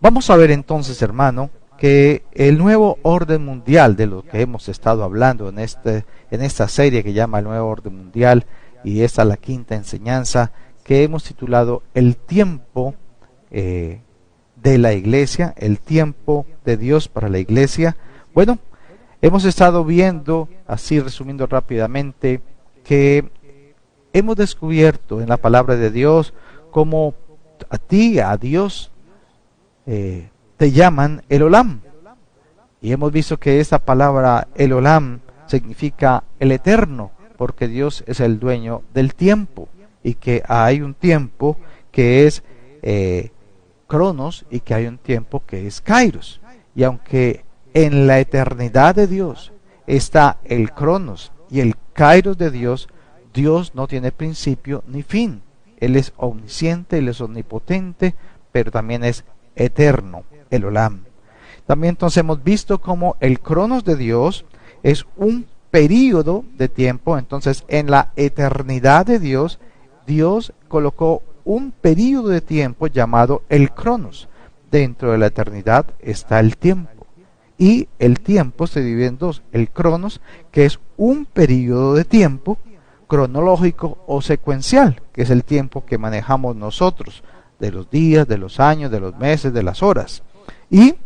Vamos a ver entonces, hermano, que el nuevo orden mundial de lo que hemos estado hablando en esta serie que llama el nuevo orden mundial, y esta es la quinta enseñanza que hemos titulado el tiempo de la iglesia, el tiempo de Dios para la iglesia. Bueno, hemos estado viendo, así resumiendo rápidamente, que hemos descubierto en la palabra de Dios cómo a ti, a Dios, te llaman el Olam. Y hemos visto que esta palabra el Olam significa el eterno, porque Dios es el dueño del tiempo, y que hay un tiempo que es Cronos y que hay un tiempo que es Kairos. Y aunque en la eternidad de Dios está el Cronos y el Kairos de Dios, Dios no tiene principio ni fin. Él es omnisciente, Él es omnipotente, pero también es eterno, el Olam. También entonces hemos visto cómo el Cronos de Dios es un período de tiempo. Entonces en la eternidad de Dios, Dios colocó un período de tiempo llamado el Cronos. Dentro de la eternidad está el tiempo, y el tiempo se divide en dos: el Cronos, que es un período de tiempo cronológico o secuencial, que es el tiempo que manejamos nosotros, de los días, de los años, de los meses, de las horas. Y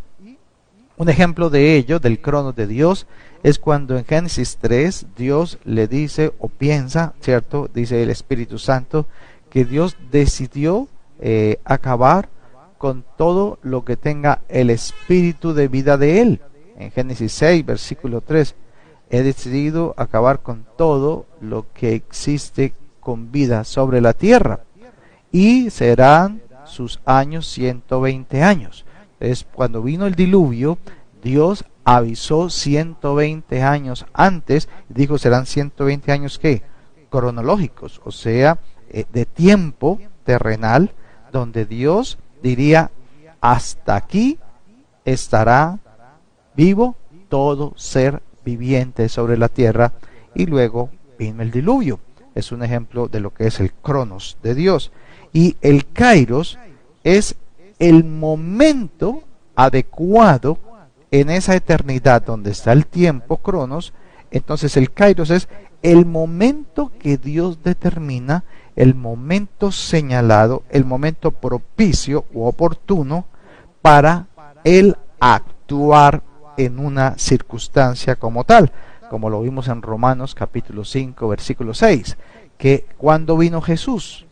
un ejemplo de ello, del Cronos de Dios, es cuando en Génesis 3 Dios le dice o piensa, ¿cierto? Dice el Espíritu Santo que Dios decidió acabar con todo lo que tenga el espíritu de vida de él. En Génesis 6, versículo 3, he decidido acabar con todo lo que existe con vida sobre la tierra, y serán sus años 120 años. Entonces, cuando vino el diluvio, Dios avisó 120 años antes, dijo serán 120 años ¿qué? Cronológicos, o sea, de tiempo terrenal, donde Dios diría hasta aquí estará vivo todo ser viviente sobre la tierra, y luego vino el diluvio. Es un ejemplo de lo que es el Cronos de Dios. Y el Kairos es el momento adecuado en esa eternidad donde está el tiempo Cronos. Entonces el Kairos es el momento que Dios determina, el momento señalado, el momento propicio u oportuno para él actuar en una circunstancia como tal, como lo vimos en Romanos capítulo 5 versículo 6, que cuando vino Jesús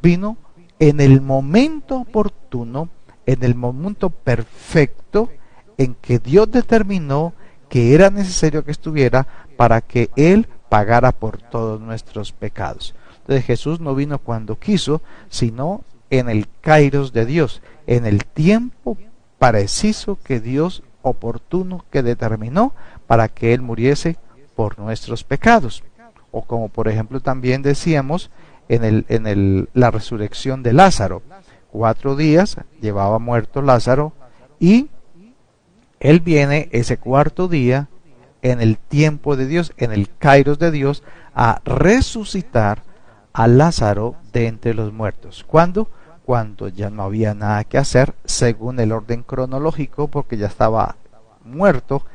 vino en el momento oportuno, en el momento perfecto en que Dios determinó que era necesario que estuviera para que Él pagara por todos nuestros pecados. Entonces Jesús no vino cuando quiso, sino en el Kairos de Dios, en el tiempo preciso que Dios oportuno que determinó para que Él muriese por nuestros pecados. O como por ejemplo también decíamos en la resurrección de Lázaro. 4 días llevaba muerto Lázaro, y Él viene ese cuarto día en el tiempo de Dios, en el Kairos de Dios, a resucitar a Lázaro de entre los muertos. ¿Cuándo? Cuando ya no había nada que hacer según el orden cronológico, porque ya estaba muerto,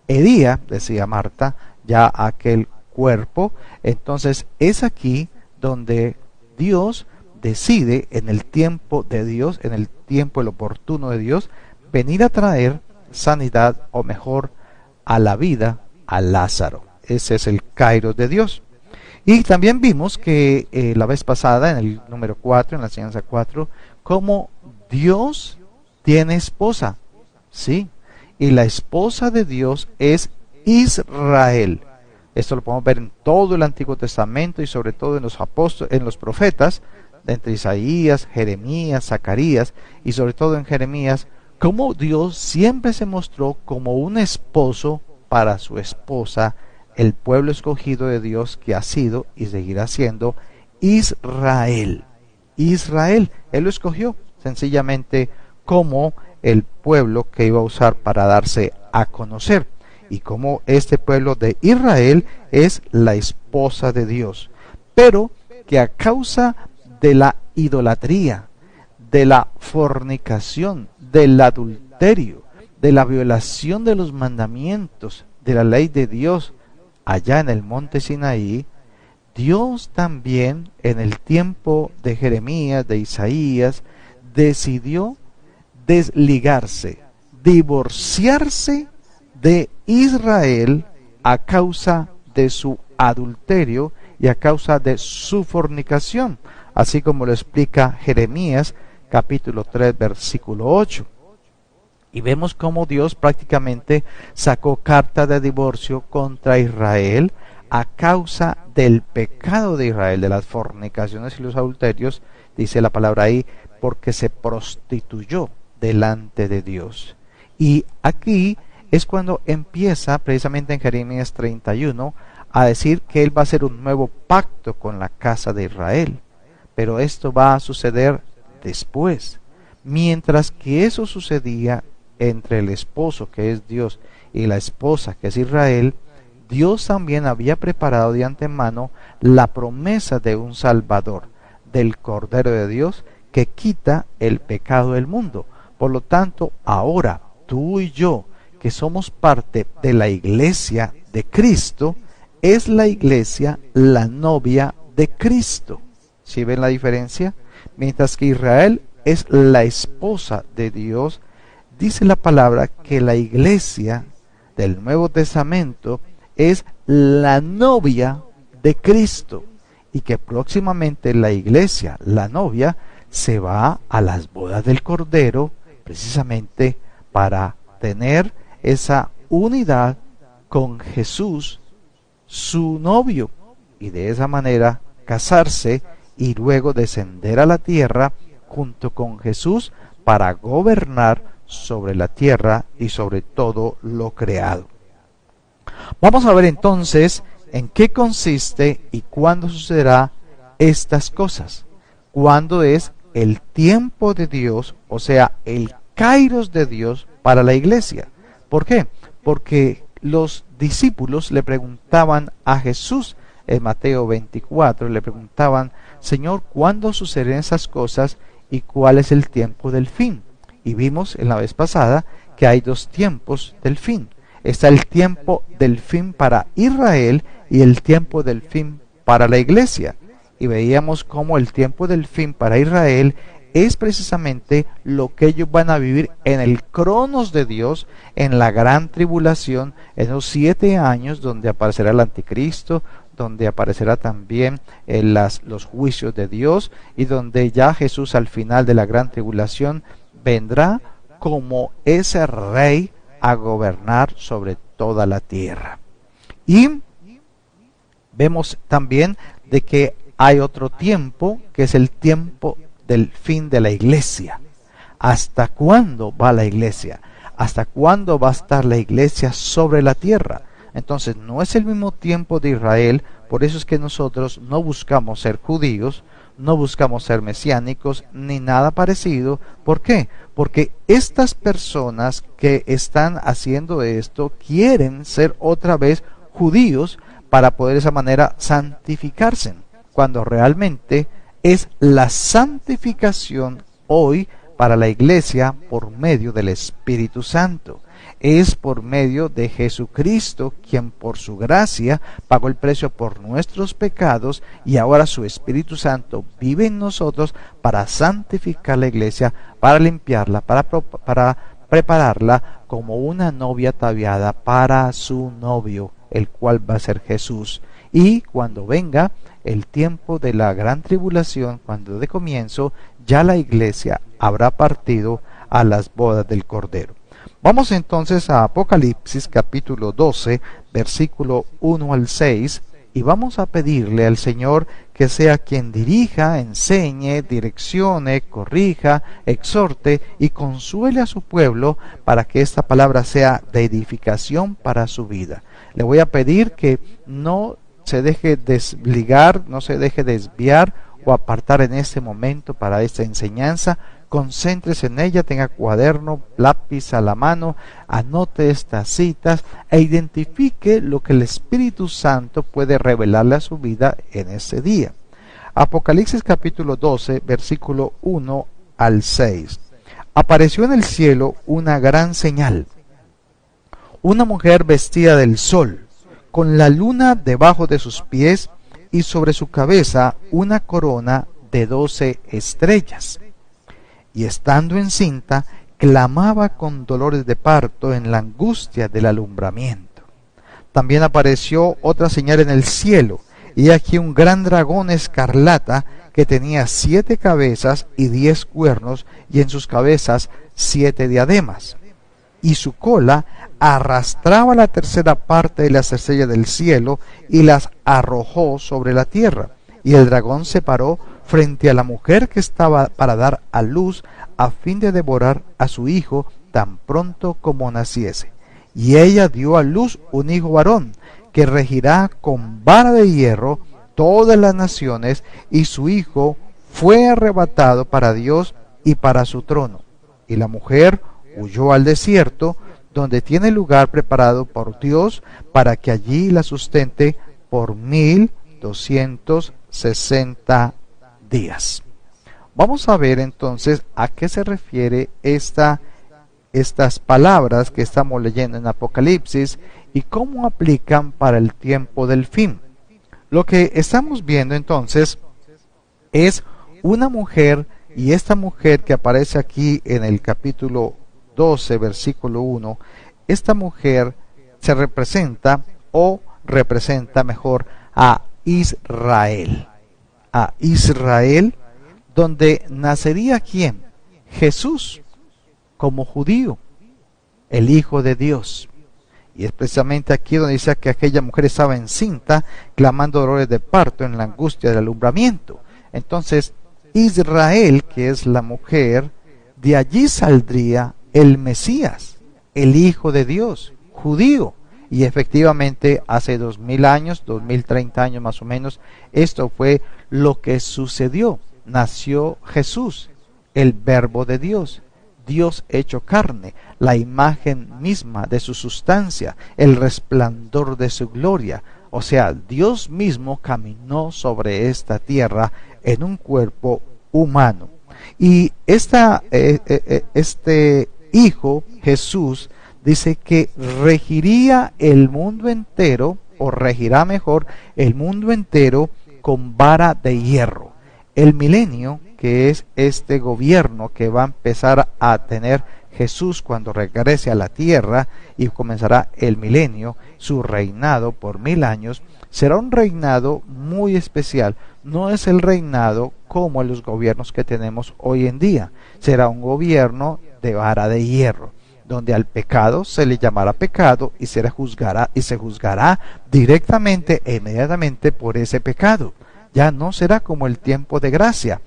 hería, decía Marta, ya aquel cuerpo. Entonces es aquí donde Dios decide, en el tiempo de Dios, en el tiempo el oportuno de Dios, venir a traer sanidad, o mejor, a la vida a Lázaro. Ese es el Kairos de Dios. Y también vimos que la vez pasada, en el número 4, en la enseñanza 4, cómo Dios tiene esposa. Sí, y la esposa de Dios es Israel. Esto lo podemos ver en todo el Antiguo Testamento, y sobre todo en los apóstoles, en los profetas, entre Isaías, Jeremías, Zacarías, y sobre todo en Jeremías, cómo Dios siempre se mostró como un esposo para su esposa, el pueblo escogido de Dios, que ha sido y seguirá siendo Israel. Israel, Él lo escogió sencillamente como el pueblo que iba a usar para darse a conocer, y como este pueblo de Israel es la esposa de Dios, pero que a causa de la idolatría, de la fornicación, del adulterio, de la violación de los mandamientos, de la ley de Dios allá en el monte Sinaí, Dios también en el tiempo de Jeremías, de Isaías, decidió desligarse, divorciarse de Israel a causa de su adulterio y a causa de su fornicación, así como lo explica Jeremías capítulo 3 versículo 8. Y vemos cómo Dios prácticamente sacó carta de divorcio contra Israel a causa del pecado de Israel, de las fornicaciones y los adulterios, dice la palabra ahí, porque se prostituyó delante de Dios. Y aquí es cuando empieza precisamente en Jeremías 31 a decir que Él va a hacer un nuevo pacto con la casa de Israel. Pero esto va a suceder después. Mientras que eso sucedía entre el esposo, que es Dios, y la esposa, que es Israel, Dios también había preparado de antemano la promesa de un Salvador, del Cordero de Dios, que quita el pecado del mundo. Por lo tanto, ahora tú y yo, que somos parte de la iglesia de Cristo, es la iglesia la novia de Cristo. ¿Sí ven la diferencia? Mientras que Israel es la esposa de Dios, dice la palabra que la iglesia del Nuevo Testamento es la novia de Cristo y que próximamente la iglesia, la novia, se va a las bodas del Cordero precisamente para tener esa unidad con Jesús, su novio, y de esa manera casarse y luego descender a la tierra junto con Jesús para gobernar sobre la tierra y sobre todo lo creado. Vamos a ver entonces en qué consiste y cuándo sucederá estas cosas. Cuándo es el tiempo de Dios, o sea, el kairos de Dios para la iglesia. ¿Por qué? Porque los discípulos le preguntaban a Jesús en Mateo 24, le preguntaban, Señor, ¿cuándo suceden esas cosas y cuál es el tiempo del fin? Y vimos en la vez pasada que hay dos tiempos del fin. Está el tiempo del fin para Israel y el tiempo del fin para la iglesia. Y veíamos cómo el tiempo del fin para Israel es precisamente lo que ellos van a vivir en el cronos de Dios, en la gran tribulación, en los 7 años donde aparecerá el anticristo, donde aparecerá también los juicios de Dios y donde ya Jesús al final de la gran tribulación vendrá como ese rey a gobernar sobre toda la tierra. Y vemos también de que hay otro tiempo que es el tiempo del fin de la iglesia. ¿Hasta cuándo va la iglesia? ¿Hasta cuándo va a estar la iglesia sobre la tierra? Entonces no es el mismo tiempo de Israel, por eso es que nosotros no buscamos ser judíos, no buscamos ser mesiánicos, ni nada parecido. ¿Por qué? Porque estas personas que están haciendo esto quieren ser otra vez judíos para poder de esa manera santificarse, cuando realmente es la santificación hoy para la iglesia por medio del Espíritu Santo. Es por medio de Jesucristo, quien por su gracia pagó el precio por nuestros pecados y ahora su Espíritu Santo vive en nosotros para santificar la iglesia, para limpiarla, para prepararla como una novia ataviada para su novio, el cual va a ser Jesús. Y cuando venga el tiempo de la gran tribulación, cuando de comienzo, ya la iglesia habrá partido a las bodas del Cordero. Vamos entonces a Apocalipsis capítulo 12, versículo 1 al 6, y vamos a pedirle al Señor que sea quien dirija, enseñe, direccione, corrija, exhorte y consuele a su pueblo para que esta palabra sea de edificación para su vida. Le voy a pedir que no se deje desligar, no se deje desviar o apartar en este momento para esta enseñanza. Concéntrese en ella, tenga cuaderno, lápiz a la mano, anote estas citas e identifique lo que el Espíritu Santo puede revelarle a su vida en ese día. Apocalipsis capítulo 12, versículo 1 al 6. Apareció en el cielo una gran señal, una mujer vestida del sol, con la luna debajo de sus pies y sobre su cabeza una corona de 12 estrellas. Y estando encinta, clamaba con dolores de parto en la angustia del alumbramiento. También apareció otra señal en el cielo, y aquí un gran dragón escarlata que tenía 7 cabezas y 10 cuernos, y en sus cabezas 7 diademas. Y su cola arrastraba la tercera parte de las estrellas del cielo y las arrojó sobre la tierra. Y el dragón se paró frente a la mujer que estaba para dar a luz, a fin de devorar a su hijo tan pronto como naciese. Y ella dio a luz un hijo varón, que regirá con vara de hierro todas las naciones, y su hijo fue arrebatado para Dios y para su trono. Y la mujer huyó al desierto, donde tiene lugar preparado por Dios, para que allí la sustente por 1260 días. Vamos a ver entonces a qué se refiere estas palabras que estamos leyendo en Apocalipsis y cómo aplican para el tiempo del fin. Lo que estamos viendo entonces es una mujer, y esta mujer que aparece aquí en el capítulo 12, versículo 1, esta mujer se representa mejor a Israel. A Israel, donde nacería ¿quién? Jesús, como judío, el Hijo de Dios. Y es precisamente aquí donde dice que aquella mujer estaba encinta, clamando dolores de parto en la angustia del alumbramiento. Entonces, Israel, que es la mujer, de allí saldría el Mesías, el Hijo de Dios, judío. Y efectivamente hace 2000 años, 2030 años más o menos, esto fue lo que sucedió. Nació Jesús, el Verbo de Dios, Dios hecho carne, la imagen misma de su sustancia, el resplandor de su gloria. O sea, Dios mismo caminó sobre esta tierra en un cuerpo humano. Y este Hijo, Jesús, dice que regiría el mundo entero, o regirá mejor el mundo entero con vara de hierro. El milenio, que es este gobierno que va a empezar a tener Jesús cuando regrese a la tierra y comenzará el milenio, su reinado por 1000 años, será un reinado muy especial. No es el reinado como los gobiernos que tenemos hoy en día. Será un gobierno de vara de hierro, donde al pecado se le llamará pecado y se juzgará directamente e inmediatamente por ese pecado. Ya no será como el tiempo de gracia.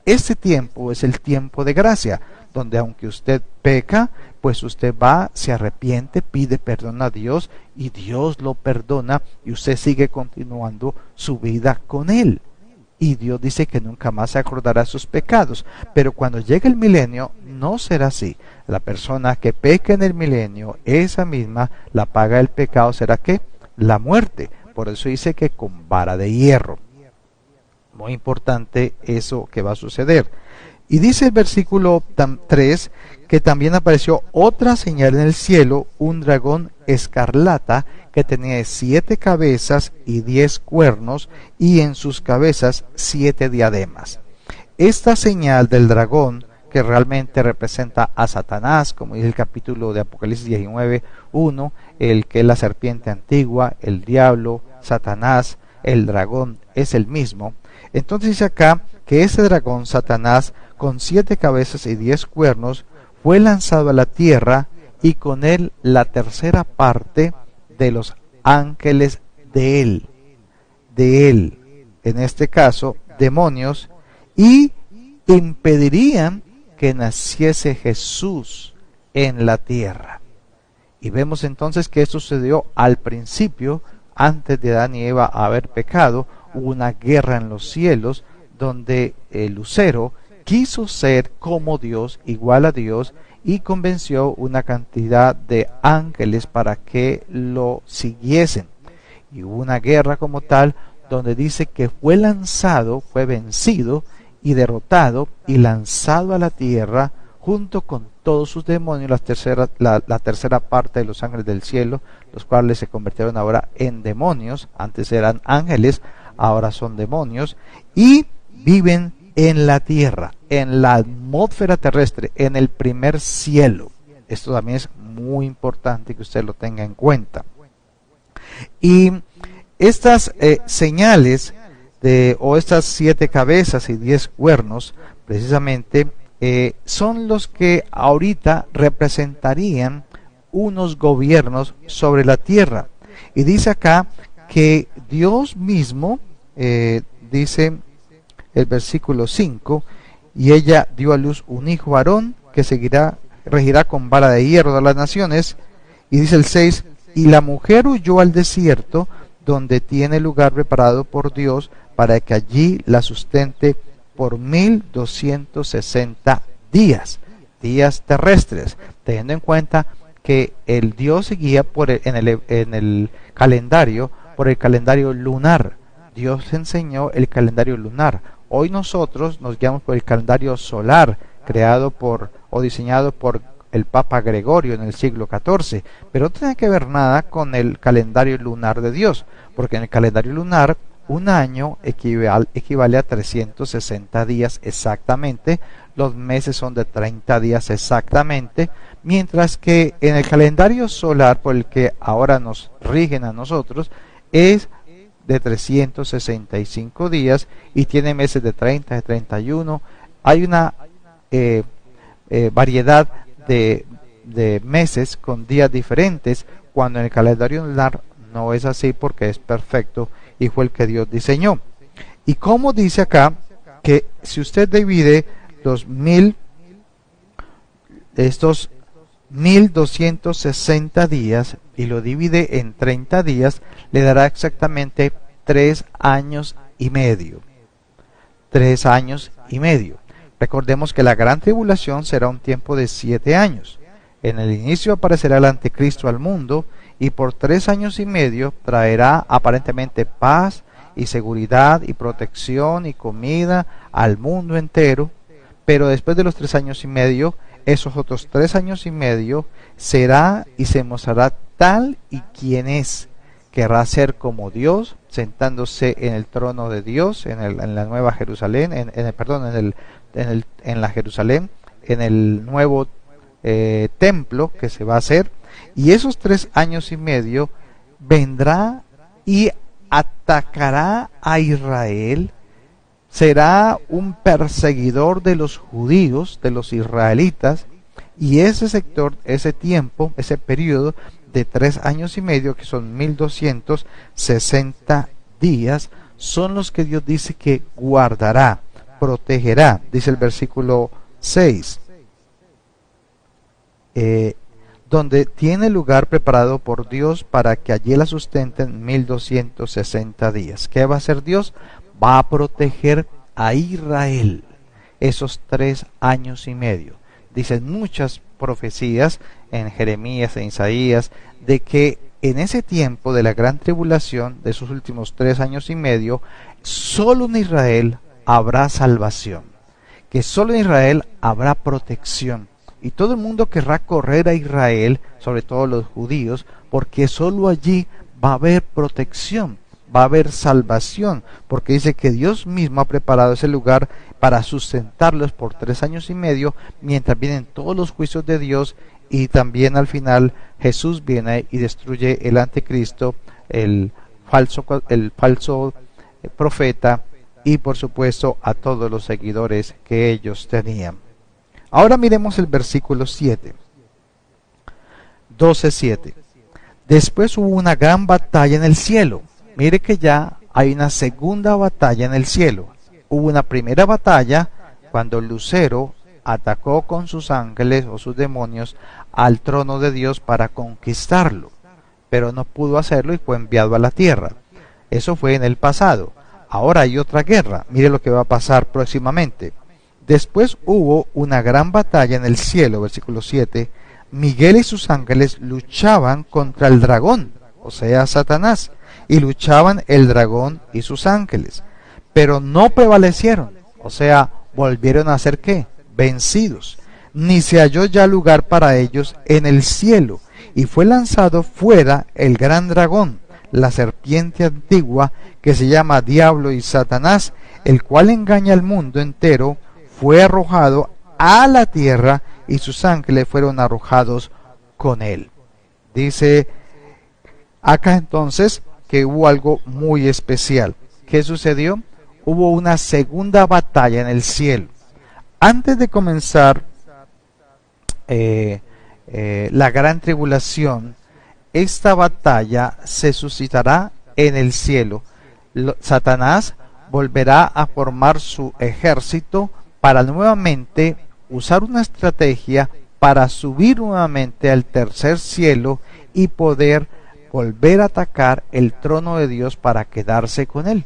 Este tiempo es el tiempo de gracia, donde aunque usted peca, pues usted va, se arrepiente, pide perdón a Dios y Dios lo perdona y usted sigue continuando su vida con Él. Y Dios dice que nunca más se acordará de sus pecados. Pero cuando llegue el milenio, no será así. La persona que peca en el milenio, esa misma, la paga del pecado será ¿qué? La muerte. Por eso dice que con vara de hierro. Muy importante eso que va a suceder. Y dice el versículo 3 que también apareció otra señal en el cielo, un dragón escarlata que tenía 7 cabezas y 10 cuernos, y en sus cabezas 7 diademas. Esta señal del dragón, que realmente representa a Satanás, como dice el capítulo de Apocalipsis 19:1, el que es la serpiente antigua, el diablo, Satanás, el dragón, es el mismo. Entonces dice acá que ese dragón, Satanás, con 7 cabezas y 10 cuernos, fue lanzado a la tierra, y con él la tercera parte de los ángeles de él, en este caso, demonios, y impedirían que naciese Jesús en la tierra. Y vemos entonces que esto sucedió al principio, antes de Adán y Eva haber pecado. Hubo una guerra en los cielos, donde el lucero quiso ser como Dios, igual a Dios, y convenció una cantidad de ángeles para que lo siguiesen. Y hubo una guerra como tal, donde dice que fue lanzado, fue vencido, y derrotado y lanzado a la tierra junto con todos sus demonios, la tercera parte de los ángeles del cielo, los cuales se convirtieron ahora en demonios. Antes eran ángeles, ahora son demonios, y viven en la tierra, en la atmósfera terrestre, en el primer cielo. Esto también es muy importante que usted lo tenga en cuenta. Y estas señales o estas 7 cabezas y 10 cuernos, precisamente, son los que ahorita representarían unos gobiernos sobre la tierra. Y dice acá que Dios mismo, dice el versículo 5, y ella dio a luz un hijo varón que regirá con vara de hierro de las naciones. Y dice el 6, y la mujer huyó al desierto, donde tiene lugar preparado por Dios para que allí la sustente por 1260 días terrestres, teniendo en cuenta que el Dios se guía en el calendario, por el calendario lunar. Dios enseñó el calendario lunar. Hoy nosotros nos guiamos por el calendario solar, creado o diseñado por el Papa Gregorio en el siglo XIV, pero no tiene que ver nada con el calendario lunar de Dios, porque en el calendario lunar un año equivale a 360 días exactamente, los meses son de 30 días exactamente, mientras que en el calendario solar, por el que ahora nos rigen a nosotros, es de 365 días y tiene meses de 30, de 31. Hay una variedad de meses con días diferentes, cuando en el calendario lunar no es así, porque es perfecto y fue el que Dios diseñó. Y como dice acá, que si usted divide estos 1260 días y lo divide en 30 días, le dará exactamente 3 años y medio. 3 años y medio. Recordemos que la gran tribulación será un tiempo de 7 años. En el inicio aparecerá el anticristo al mundo, y por 3 años y medio traerá aparentemente paz y seguridad y protección y comida al mundo entero. Pero después de los 3 años y medio, esos otros 3 años y medio será y se mostrará tal y quien es. Querrá ser como Dios, sentándose en el trono de Dios, en la nueva Jerusalén, en la Jerusalén, en el nuevo templo que se va a hacer. Y esos 3 años y medio vendrá y atacará a Israel. Será un perseguidor de los judíos, de los israelitas, y ese sector, ese tiempo, ese periodo de 3 años y medio, que son 1260 días, son los que Dios dice que guardará, protegerá, dice el versículo 6, donde tiene lugar preparado por Dios para que allí la sustenten 1260 días. ¿Qué va a hacer Dios? Va a proteger a Israel esos 3 años y medio. Dicen muchas profecías en Jeremías e Isaías de que en ese tiempo de la gran tribulación, de esos últimos 3 años y medio, solo en Israel habrá salvación, que solo en Israel habrá protección, y todo el mundo querrá correr a Israel, sobre todo los judíos, porque solo allí va a haber protección, va a haber salvación, porque dice que Dios mismo ha preparado ese lugar para sustentarlos por 3 años y medio, mientras vienen todos los juicios de Dios, y también al final Jesús viene y destruye el anticristo, el falso profeta, y por supuesto a todos los seguidores que ellos tenían. Ahora miremos el versículo 7. 12:7. Después hubo una gran batalla en el cielo. Mire que ya hay una segunda batalla en el cielo. Hubo una primera batalla cuando Lucero atacó con sus ángeles o sus demonios al trono de Dios para conquistarlo, pero no pudo hacerlo y fue enviado a la tierra. Eso fue en el pasado. Ahora hay otra guerra. Mire lo que va a pasar próximamente. Después hubo una gran batalla en el cielo, versículo 7. Miguel y sus ángeles luchaban contra el dragón, o sea, Satanás, y luchaban el dragón y sus ángeles, pero no prevalecieron. O sea, volvieron a ser ¿qué? Vencidos. Ni se halló ya lugar para ellos en el cielo, y fue lanzado fuera el gran dragón, la serpiente antigua, que se llama Diablo y Satanás, el cual engaña al mundo entero, fue arrojado a la tierra, y sus ángeles fueron arrojados con él. Dice acá entonces que hubo algo muy especial. ¿Qué sucedió? Hubo una segunda batalla en el cielo. Antes de comenzar la gran tribulación, esta batalla se suscitará en el cielo. Satanás volverá a formar su ejército para nuevamente usar una estrategia para subir nuevamente al tercer cielo y poder volver a atacar el trono de Dios para quedarse con él.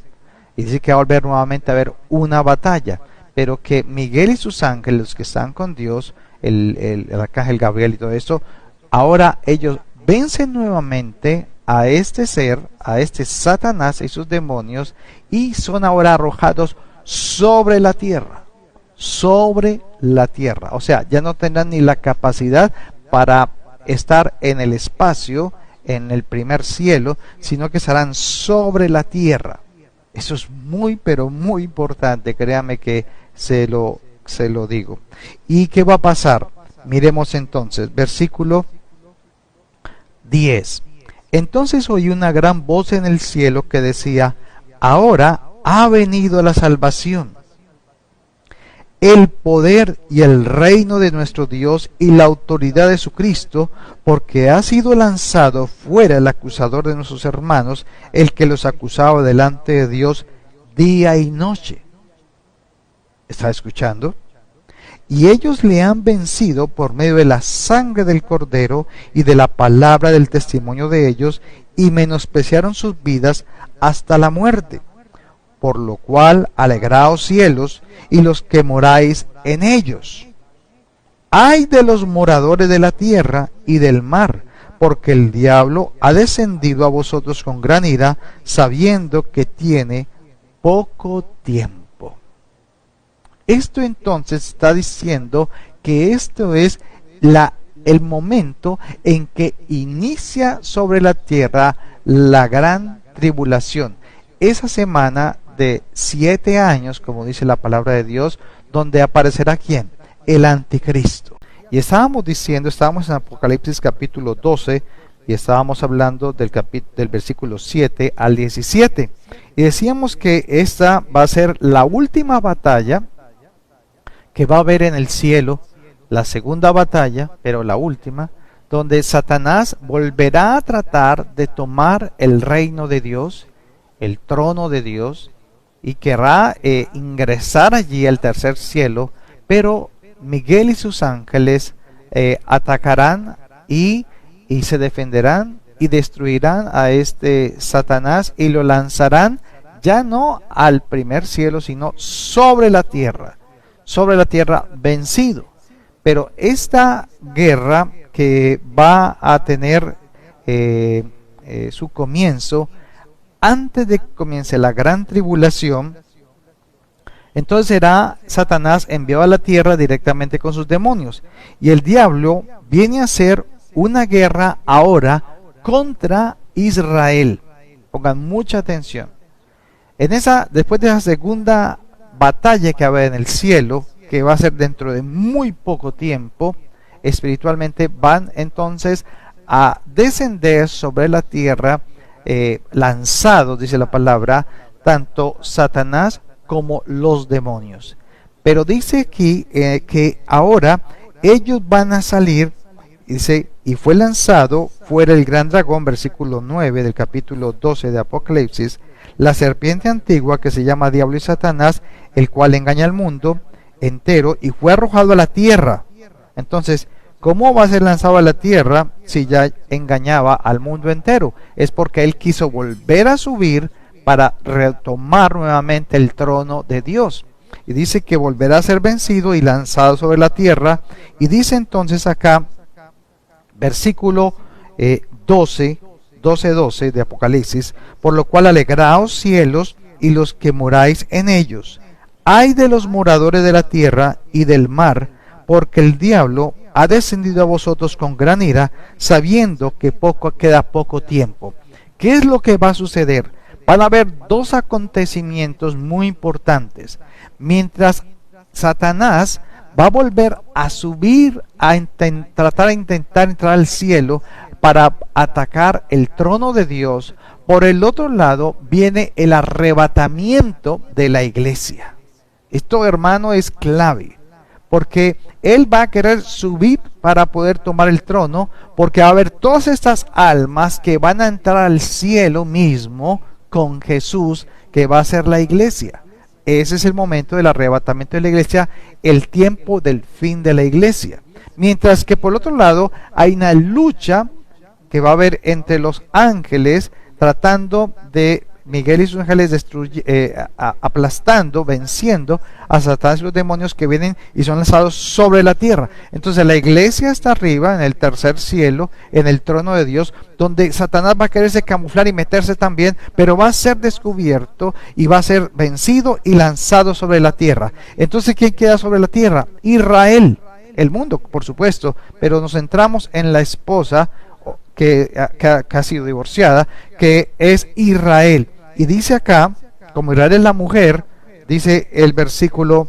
Y dice que va a volver nuevamente a haber una batalla, pero que Miguel y sus ángeles, los que están con Dios, el arcángel Gabriel y todo eso, ahora ellos vencen nuevamente a este ser, a este Satanás y sus demonios, y son ahora arrojados sobre la tierra. Sobre la tierra. O sea, ya no tendrán ni la capacidad para estar en el espacio, en el primer cielo, sino que estarán sobre la tierra. Eso es muy, pero muy importante. Créame que se lo digo. ¿Y qué va a pasar? Miremos entonces, versículo 10. Entonces oí una gran voz en el cielo que decía: ahora ha venido la salvación, el poder y el reino de nuestro Dios y la autoridad de su Cristo, porque ha sido lanzado fuera el acusador de nuestros hermanos, el que los acusaba delante de Dios día y noche. ¿Está escuchando? Y ellos le han vencido por medio de la sangre del Cordero y de la palabra del testimonio de ellos, y menospreciaron sus vidas hasta la muerte. Por lo cual, alegraos cielos y los que moráis en ellos. Ay de los moradores de la tierra y del mar, porque el diablo ha descendido a vosotros con gran ira, sabiendo que tiene poco tiempo. Esto entonces está diciendo que esto es el momento en que inicia sobre la tierra la gran tribulación. Esa semana de 7 años, como dice la palabra de Dios, donde aparecerá ¿quién? El anticristo. Y estábamos en Apocalipsis capítulo 12, y estábamos hablando del versículo 7 al 17. Y decíamos que esta va a ser la última batalla que va a haber en el cielo, la segunda batalla, pero la última, donde Satanás volverá a tratar de tomar el reino de Dios, el trono de Dios, y querrá ingresar allí al tercer cielo, pero Miguel y sus ángeles atacarán y se defenderán y destruirán a este Satanás y lo lanzarán ya no al primer cielo, sino sobre la tierra vencido. Pero esta guerra que va a tener su comienzo antes de que comience la gran tribulación, entonces será Satanás enviado a la tierra directamente con sus demonios. Y el diablo viene a hacer una guerra ahora contra Israel. Pongan mucha atención. Después de esa segunda batalla que va a haber en el cielo, que va a ser dentro de muy poco tiempo, espiritualmente van entonces a descender sobre la tierra, lanzados, dice la palabra, tanto Satanás como los demonios. Pero dice aquí que ahora ellos van a salir, dice, y fue lanzado fuera el gran dragón, versículo 9 del capítulo 12 de Apocalipsis, la serpiente antigua que se llama Diablo y Satanás, el cual engaña al mundo entero, y fue arrojado a la tierra. Entonces, ¿cómo va a ser lanzado a la tierra si ya engañaba al mundo entero? Es porque él quiso volver a subir para retomar nuevamente el trono de Dios. Y dice que volverá a ser vencido y lanzado sobre la tierra. Y dice entonces acá, versículo 12 de Apocalipsis: por lo cual alegraos cielos y los que moráis en ellos. Ay de los moradores de la tierra y del mar, porque el diablo ha descendido a vosotros con gran ira, sabiendo que queda poco tiempo. ¿Qué es lo que va a suceder? Van a haber dos acontecimientos muy importantes. Mientras Satanás va a volver a subir a tratar de intentar entrar al cielo para atacar el trono de Dios, por el otro lado viene el arrebatamiento de la iglesia. Esto, hermano, es clave, porque él va a querer subir para poder tomar el trono, porque va a haber todas estas almas que van a entrar al cielo mismo con Jesús, que va a ser la iglesia. Ese es el momento del arrebatamiento de la iglesia, el tiempo del fin de la iglesia. Mientras que por otro lado hay una lucha que va a haber entre los ángeles, tratando de Miguel y sus ángeles aplastando, venciendo a Satanás y los demonios que vienen y son lanzados sobre la tierra. Entonces la iglesia está arriba, en el tercer cielo, en el trono de Dios, donde Satanás va a quererse camuflar y meterse también, pero va a ser descubierto y va a ser vencido y lanzado sobre la tierra. Entonces, ¿quién queda sobre la tierra? Israel, el mundo, por supuesto, pero nos centramos en la esposa que ha sido divorciada, que es Israel. Y dice acá, como Israel es la mujer, dice el versículo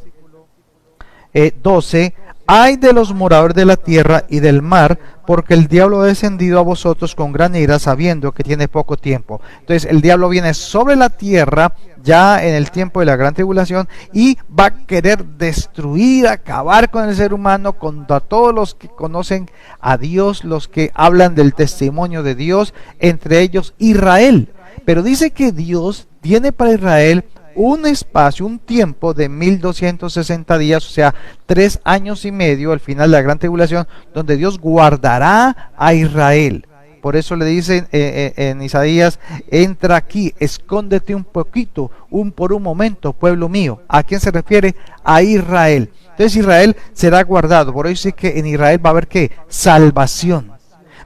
12, ay de los moradores de la tierra y del mar, porque el diablo ha descendido a vosotros con gran ira, sabiendo que tiene poco tiempo. Entonces el diablo viene sobre la tierra ya en el tiempo de la gran tribulación y va a querer destruir, acabar con el ser humano, contra todos los que conocen a Dios, los que hablan del testimonio de Dios, entre ellos Israel. Pero dice que Dios tiene para Israel un espacio, un tiempo de 1260 días, o sea, 3 años y medio al final de la gran tribulación, donde Dios guardará a Israel. Por eso le dicen en Isaías, entra aquí, escóndete un poquito, por un momento, pueblo mío. ¿A quién se refiere? A Israel. Entonces Israel será guardado. Por eso sí que en Israel va a haber ¿qué? Salvación.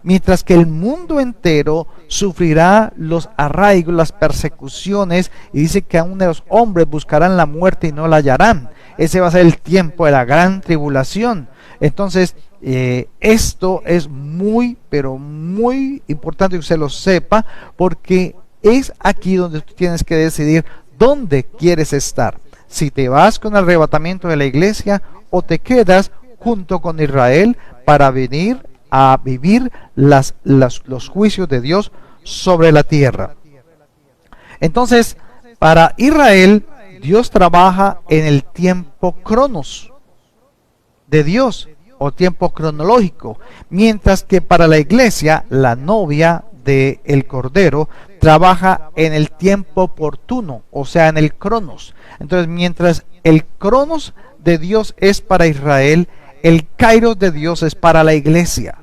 Mientras que el mundo entero sufrirá los arraigos, las persecuciones, y dice que aún los hombres buscarán la muerte y no la hallarán. Ese va a ser el tiempo de la gran tribulación. Entonces, esto es muy, pero muy importante que usted lo sepa, porque es aquí donde tú tienes que decidir dónde quieres estar. Si te vas con el arrebatamiento de la iglesia o te quedas junto con Israel para venir a vivir los juicios de Dios sobre la tierra. Entonces, para Israel, Dios trabaja en el tiempo cronos de Dios o tiempo cronológico, mientras que para la iglesia, la novia del Cordero, trabaja en el tiempo oportuno, o sea, en el cronos. Entonces, mientras el cronos de Dios es para Israel, el kairos de Dios es para la iglesia.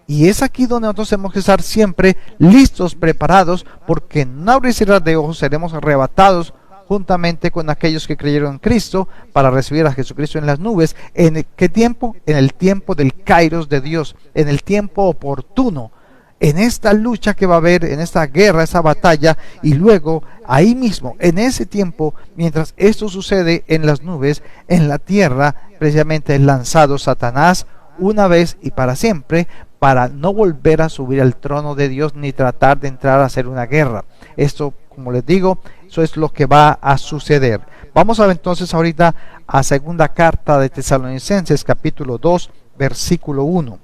Y es aquí donde nosotros tenemos que estar siempre listos, preparados, porque en un abrir y cerrar de ojos seremos arrebatados juntamente con aquellos que creyeron en Cristo para recibir a Jesucristo en las nubes. ¿En qué tiempo? En el tiempo del kairos de Dios, en el tiempo oportuno, en esta lucha que va a haber, en esta guerra, esa batalla, y luego ahí mismo, en ese tiempo, mientras esto sucede en las nubes, en la tierra, precisamente es lanzado Satanás una vez y para siempre, para no volver a subir al trono de Dios ni tratar de entrar a hacer una guerra. Esto, como les digo, eso es lo que va a suceder. Vamos a ver entonces ahorita a segunda carta de Tesalonicenses, capítulo 2, versículo 1.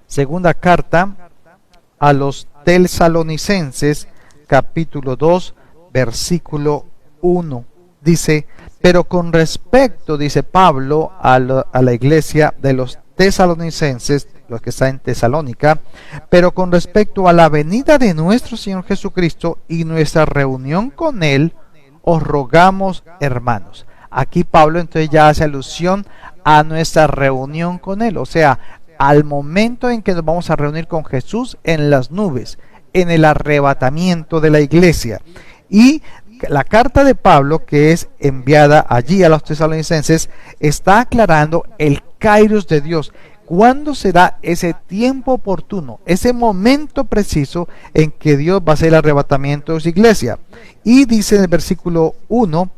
Segunda carta a los Tesalonicenses, capítulo 2, versículo 1. Dice, pero con respecto, dice Pablo, a la iglesia de los Tesalonicenses, los que están en Tesalónica, pero con respecto a la venida de nuestro Señor Jesucristo y nuestra reunión con Él, os rogamos, hermanos. Aquí Pablo entonces ya hace alusión a nuestra reunión con Él, o sea, al momento en que nos vamos a reunir con Jesús en las nubes, en el arrebatamiento de la iglesia. Y la carta de Pablo, que es enviada allí a los tesalonicenses, está aclarando el kairos de Dios. ¿Cuándo será ese tiempo oportuno, ese momento preciso en que Dios va a hacer el arrebatamiento de su iglesia? Y dice en el versículo 1,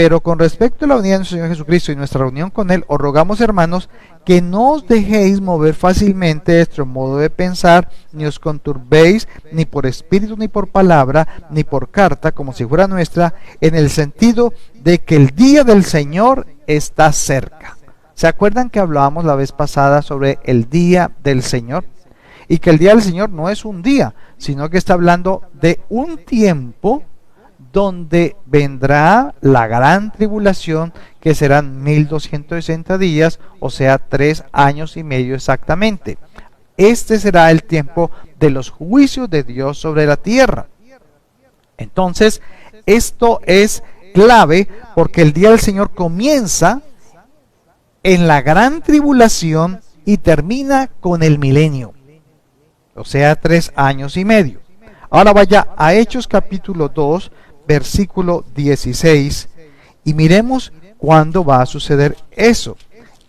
Pero con respecto a la unidad de nuestro Señor Jesucristo y nuestra reunión con Él, os rogamos, hermanos, que no os dejéis mover fácilmente de vuestro modo de pensar, ni os conturbéis, ni por espíritu, ni por palabra, ni por carta, como si fuera nuestra, en el sentido de que el día del Señor está cerca. ¿Se acuerdan que hablábamos la vez pasada sobre el día del Señor? Y que el día del Señor no es un día, sino que está hablando de un tiempo donde vendrá la gran tribulación, que serán 1260 días, o sea, 3 años y medio exactamente. Este será el tiempo de los juicios de Dios sobre la tierra. Entonces, esto es clave porque el día del Señor comienza en la gran tribulación y termina con el milenio, o sea, 3 años y medio. Ahora vaya a Hechos capítulo 2, versículo 16, y miremos cuándo va a suceder eso.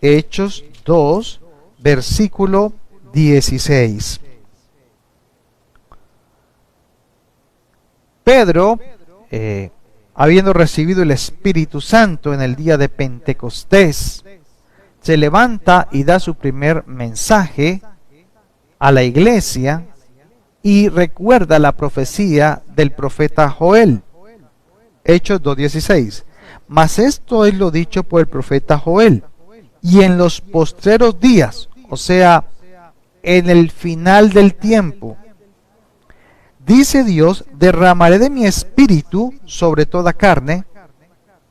Hechos 2, versículo 16. Pedro, habiendo recibido el Espíritu Santo en el día de Pentecostés, se levanta y da su primer mensaje a la iglesia y recuerda la profecía del profeta Joel. Hechos 2:16. Mas esto es lo dicho por el profeta Joel: y en los postreros días, o sea, en el final del tiempo, dice Dios, derramaré de mi espíritu sobre toda carne,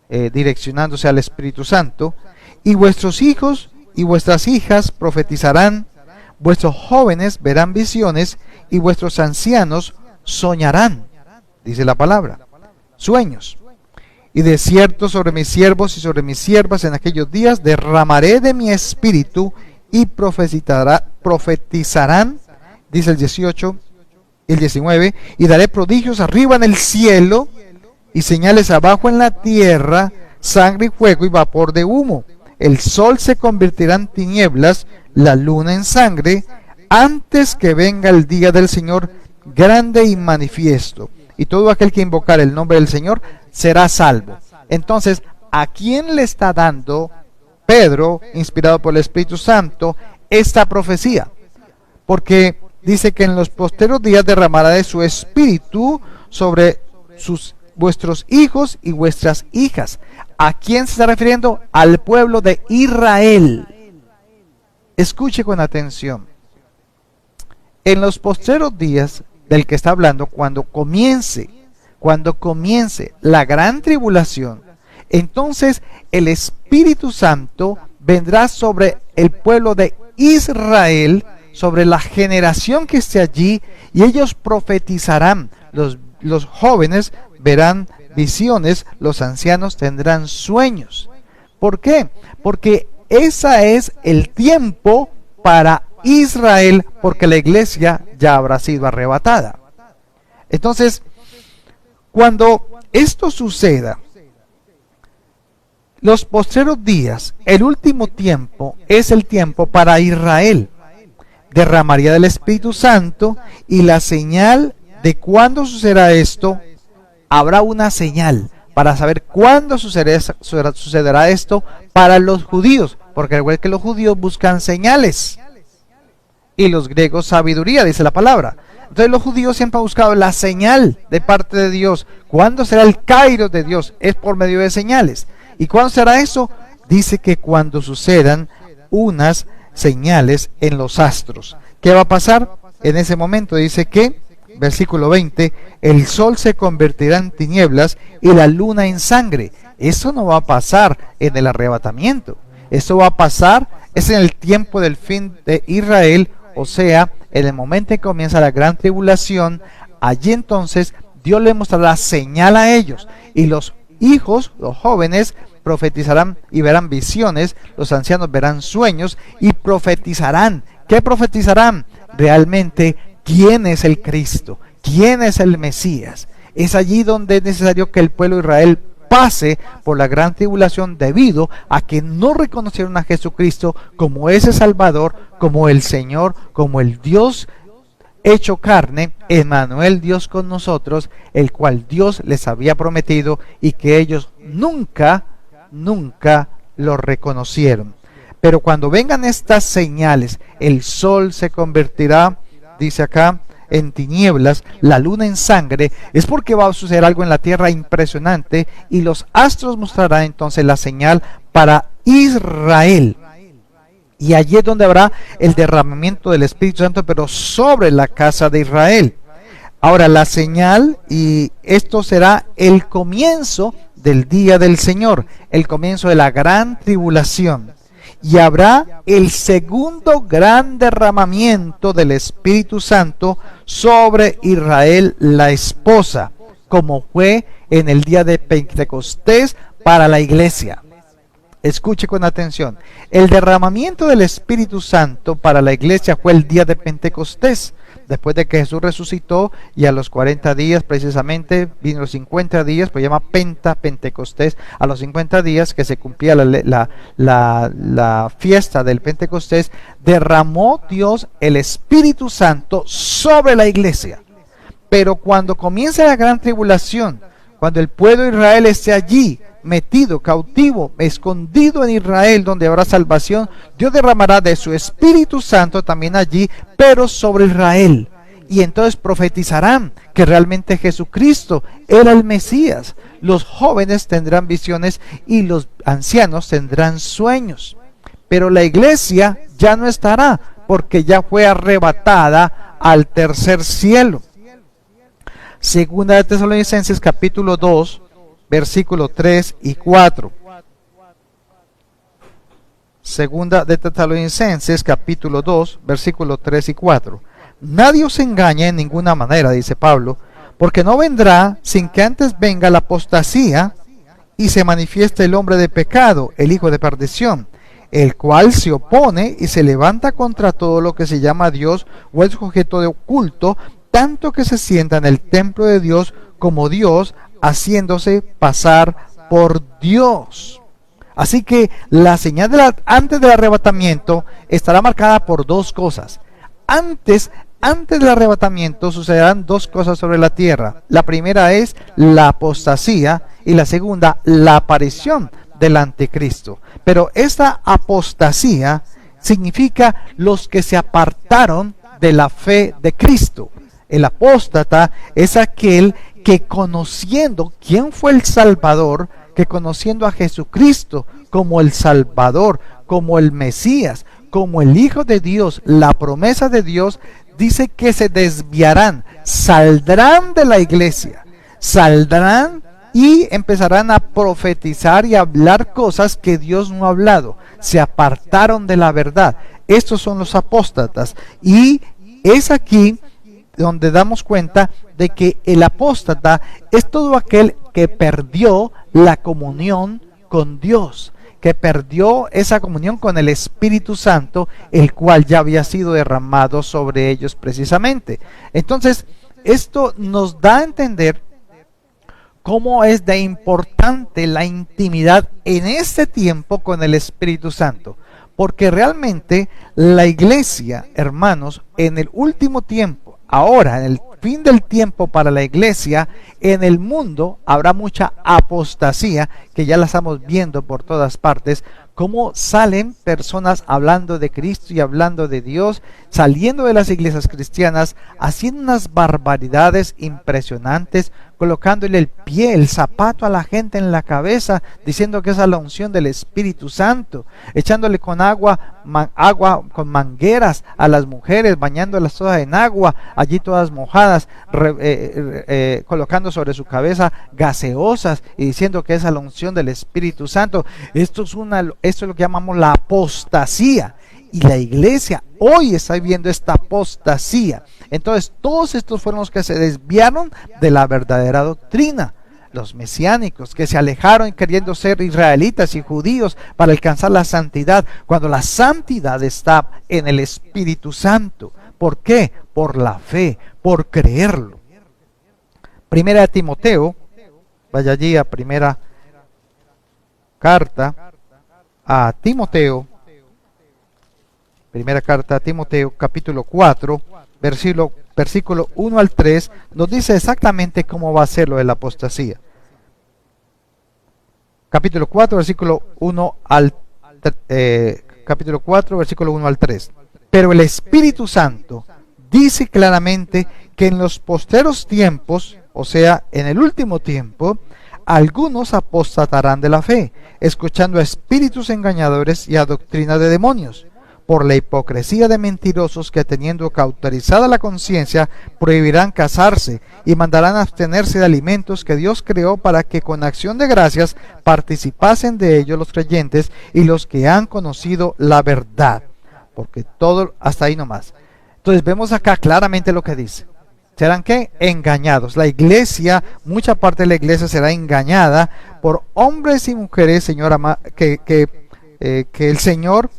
direccionándose al Espíritu Santo, y vuestros hijos y vuestras hijas profetizarán, vuestros jóvenes verán visiones, y vuestros ancianos soñarán, dice la palabra, sueños. Y de cierto sobre mis siervos y sobre mis siervas en aquellos días derramaré de mi espíritu, y profetizarán, dice el 18 y el 19, y daré prodigios arriba en el cielo y señales abajo en la tierra, sangre y fuego y vapor de humo. El sol se convertirá en tinieblas, la luna en sangre, antes que venga el día del Señor grande y manifiesto. Y todo aquel que invocar el nombre del Señor será salvo. Entonces, ¿a quién le está dando Pedro, inspirado por el Espíritu Santo, esta profecía? Porque dice que en los posteros días derramará de su espíritu sobre vuestros hijos y vuestras hijas. ¿A quién se está refiriendo? Al pueblo de Israel. Escuche con atención. En los posteros días del que está hablando, cuando comience la gran tribulación, entonces el Espíritu Santo vendrá sobre el pueblo de Israel, sobre la generación que esté allí, y ellos profetizarán. Los jóvenes verán visiones, los ancianos tendrán sueños. ¿Por qué? Porque ese es el tiempo para Israel, porque la iglesia ya habrá sido arrebatada. Entonces, cuando esto suceda, los postreros días, el último tiempo, es el tiempo para Israel. Derramaría del Espíritu Santo, y la señal de cuándo sucederá esto, habrá una señal para saber cuándo sucederá esto para los judíos, porque recuerden que los judíos buscan señales y los griegos sabiduría, dice la palabra. Entonces los judíos siempre han buscado la señal de parte de Dios. ¿Cuándo será el kairos de Dios? Es por medio de señales. ¿Y cuándo será eso? Dice que cuando sucedan unas señales en los astros. ¿Qué va a pasar? En ese momento dice que, versículo 20, el sol se convertirá en tinieblas y la luna en sangre. Eso no va a pasar en el arrebatamiento. Eso va a pasar, es en el tiempo del fin de Israel, o sea, en el momento en que comienza la gran tribulación. Allí entonces Dios le mostrará la señal a ellos, y los hijos, los jóvenes, profetizarán y verán visiones, los ancianos verán sueños y profetizarán. ¿Qué profetizarán? Realmente, ¿quién es el Cristo? ¿Quién es el Mesías? Es allí donde es necesario que el pueblo de Israel pase por la gran tribulación, debido a que no reconocieron a Jesucristo como ese Salvador, como el Señor, como el Dios hecho carne, Emmanuel, Dios con nosotros, el cual Dios les había prometido y que ellos nunca lo reconocieron. Pero cuando vengan estas señales, el sol se convertirá, dice acá, en tinieblas, la luna en sangre, es porque va a suceder algo en la tierra impresionante, y los astros mostrarán entonces la señal para Israel. Y allí es donde habrá el derramamiento del Espíritu Santo, pero sobre la casa de Israel. Ahora la señal, y esto será el comienzo del día del Señor, el comienzo de la gran tribulación. Y habrá el segundo gran derramamiento del Espíritu Santo sobre Israel, la esposa, como fue en el día de Pentecostés para la iglesia. Escuche con atención. El derramamiento del Espíritu Santo para la iglesia fue el día de Pentecostés, después de que Jesús resucitó, y a los 40 días precisamente, vino los 50 días, pues llama Pentecostés, a los 50 días que se cumplía la fiesta del Pentecostés, derramó Dios el Espíritu Santo sobre la iglesia. Pero cuando comienza la gran tribulación, cuando el pueblo de Israel esté allí, metido, cautivo, escondido en Israel, donde habrá salvación, Dios derramará de su Espíritu Santo también allí, pero sobre Israel. Y entonces profetizarán que realmente Jesucristo era el Mesías. Los jóvenes tendrán visiones y los ancianos tendrán sueños. Pero la iglesia ya no estará, porque ya fue arrebatada al tercer cielo. Segunda de Tesalonicenses capítulo 2, versículo 3 y 4. Segunda de Tesalonicenses capítulo 2, versículo 3 y 4. Nadie os engañe en ninguna manera, dice Pablo, porque no vendrá sin que antes venga la apostasía y se manifieste el hombre de pecado, el hijo de perdición, el cual se opone y se levanta contra todo lo que se llama Dios o es objeto de culto, tanto que se sienta en el templo de Dios como Dios, haciéndose pasar por Dios. Así que la señal antes del arrebatamiento estará marcada por dos cosas. Antes del arrebatamiento sucederán dos cosas sobre la tierra. La primera es la apostasía y la segunda, la aparición del anticristo. Pero esta apostasía significa los que se apartaron de la fe de Cristo. El apóstata es aquel que, conociendo quién fue el Salvador, que conociendo a Jesucristo como el Salvador, como el Mesías, como el Hijo de Dios, la promesa de Dios, dice que se desviarán, saldrán de la iglesia, saldrán y empezarán a profetizar y a hablar cosas que Dios no ha hablado. Se apartaron de la verdad. Estos son los apóstatas. Y es aquí donde damos cuenta de que el apóstata es todo aquel que perdió la comunión con Dios, que perdió esa comunión con el Espíritu Santo, el cual ya había sido derramado sobre ellos precisamente. Entonces, esto nos da a entender cómo es de importante la intimidad en este tiempo con el Espíritu Santo. Porque realmente la iglesia, hermanos, en el último tiempo, ahora, en el fin del tiempo para la iglesia, en el mundo habrá mucha apostasía, que ya la estamos viendo por todas partes, cómo salen personas hablando de Cristo y hablando de Dios, saliendo de las iglesias cristianas, haciendo unas barbaridades impresionantes, colocándole el pie, el zapato a la gente en la cabeza, diciendo que esa es la unción del Espíritu Santo, echándole con agua con mangueras a las mujeres, bañándolas todas en agua, allí todas mojadas, colocando sobre su cabeza gaseosas y diciendo que esa es la unción del Espíritu Santo. Esto es lo que llamamos la apostasía. Y la iglesia hoy está viviendo esta apostasía. Entonces todos estos fueron los que se desviaron de la verdadera doctrina. Los mesiánicos que se alejaron queriendo ser israelitas y judíos para alcanzar la santidad, cuando la santidad está en el Espíritu Santo. ¿Por qué? Por la fe, por creerlo. Primera de Timoteo, vaya allí a primera carta a Timoteo. Primera carta a Timoteo, capítulo 4, versículo 1 al 3, nos dice exactamente cómo va a ser lo de la apostasía. Capítulo 4, versículo 1 al capítulo 4, versículo 1 al 3. Pero el Espíritu Santo dice claramente que en los postreros tiempos, o sea, en el último tiempo, algunos apostatarán de la fe, escuchando a espíritus engañadores y a doctrina de demonios, por la hipocresía de mentirosos que, teniendo cauterizada la conciencia, prohibirán casarse y mandarán abstenerse de alimentos que Dios creó para que con acción de gracias participasen de ellos los creyentes y los que han conocido la verdad. Porque todo, hasta ahí nomás. Entonces vemos acá claramente lo que dice. ¿Serán qué? Engañados. La iglesia, mucha parte de la iglesia será engañada por hombres y mujeres, que el Señor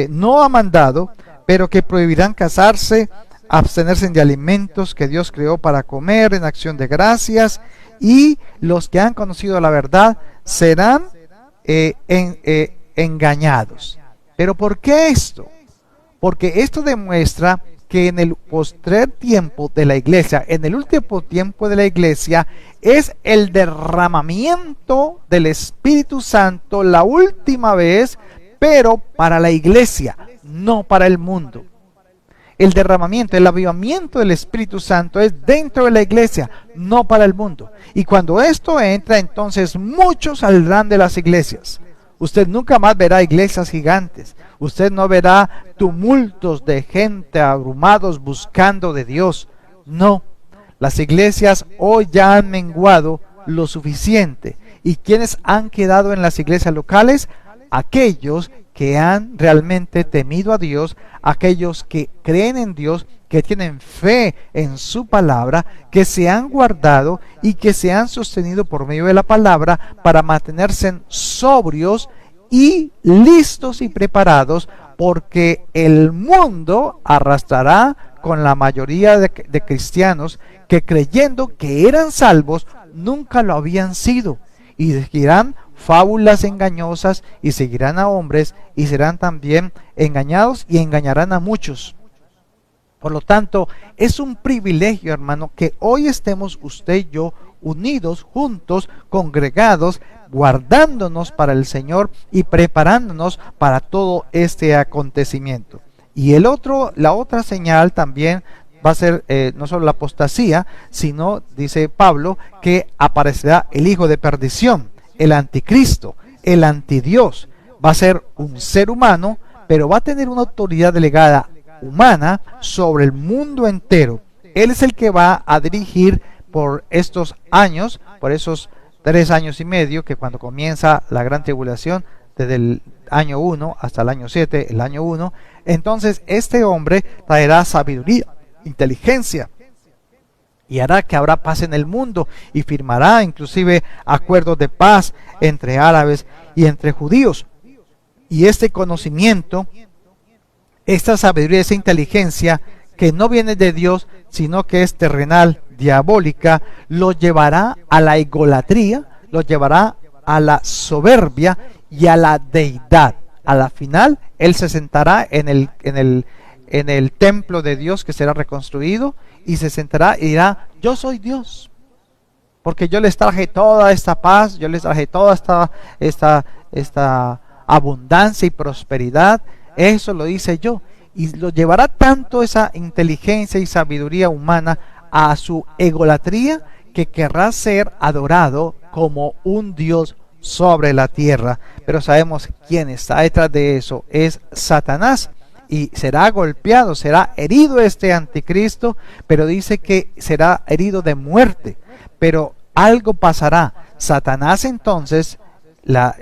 no ha mandado, pero que prohibirán casarse, abstenerse de alimentos que Dios creó para comer en acción de gracias, y los que han conocido la verdad serán engañados. ¿Pero por qué esto? Porque esto demuestra que en el postrer tiempo de la iglesia, en el último tiempo de la iglesia, es el derramamiento del Espíritu Santo la última vez, pero para la iglesia, no para el mundo. El derramamiento, el avivamiento del Espíritu Santo es dentro de la iglesia, no para el mundo. Y cuando esto entra, entonces muchos saldrán de las iglesias. Usted nunca más verá iglesias gigantes. Usted no verá tumultos de gente abrumados buscando de Dios. No, las iglesias hoy ya han menguado lo suficiente. ¿Y quiénes han quedado en las iglesias locales? Aquellos que han realmente temido a Dios, aquellos que creen en Dios, que tienen fe en su palabra, que se han guardado y que se han sostenido por medio de la palabra para mantenerse sobrios y listos y preparados, porque el mundo arrastrará con la mayoría de cristianos que, creyendo que eran salvos, nunca lo habían sido, y seguirán fábulas engañosas y seguirán a hombres y serán también engañados y engañarán a muchos. Por lo tanto, es un privilegio, hermano, que hoy estemos usted y yo unidos, juntos, congregados, guardándonos para el Señor y preparándonos para todo este acontecimiento. Y la otra señal también va a ser no solo la apostasía, sino, dice Pablo, que aparecerá el hijo de perdición, el anticristo, el antidios. Va a ser un ser humano, pero va a tener una autoridad delegada humana sobre el mundo entero. Él es el que va a dirigir por estos años, por esos 3 años y medio, que cuando comienza la gran tribulación, desde el año 1 hasta el año 7, el año 1, entonces este hombre traerá sabiduría, inteligencia, y hará que habrá paz en el mundo, y firmará inclusive acuerdos de paz entre árabes y entre judíos. Y este conocimiento, esta sabiduría, esa inteligencia que no viene de Dios, sino que es terrenal, diabólica, lo llevará a la egolatría, lo llevará a la soberbia y a la deidad. A la final, él se sentará en el templo de Dios que será reconstruido, y se sentará y dirá: yo soy Dios, porque yo les traje toda esta paz, yo les traje toda esta abundancia y prosperidad. Eso lo hice yo. Y lo llevará tanto esa inteligencia y sabiduría humana a su egolatría, que querrá ser adorado como un Dios sobre la tierra. Pero sabemos quién está detrás de eso: es Satanás. Y será golpeado, será herido este anticristo, pero dice que será herido de muerte. Pero algo pasará. Satanás entonces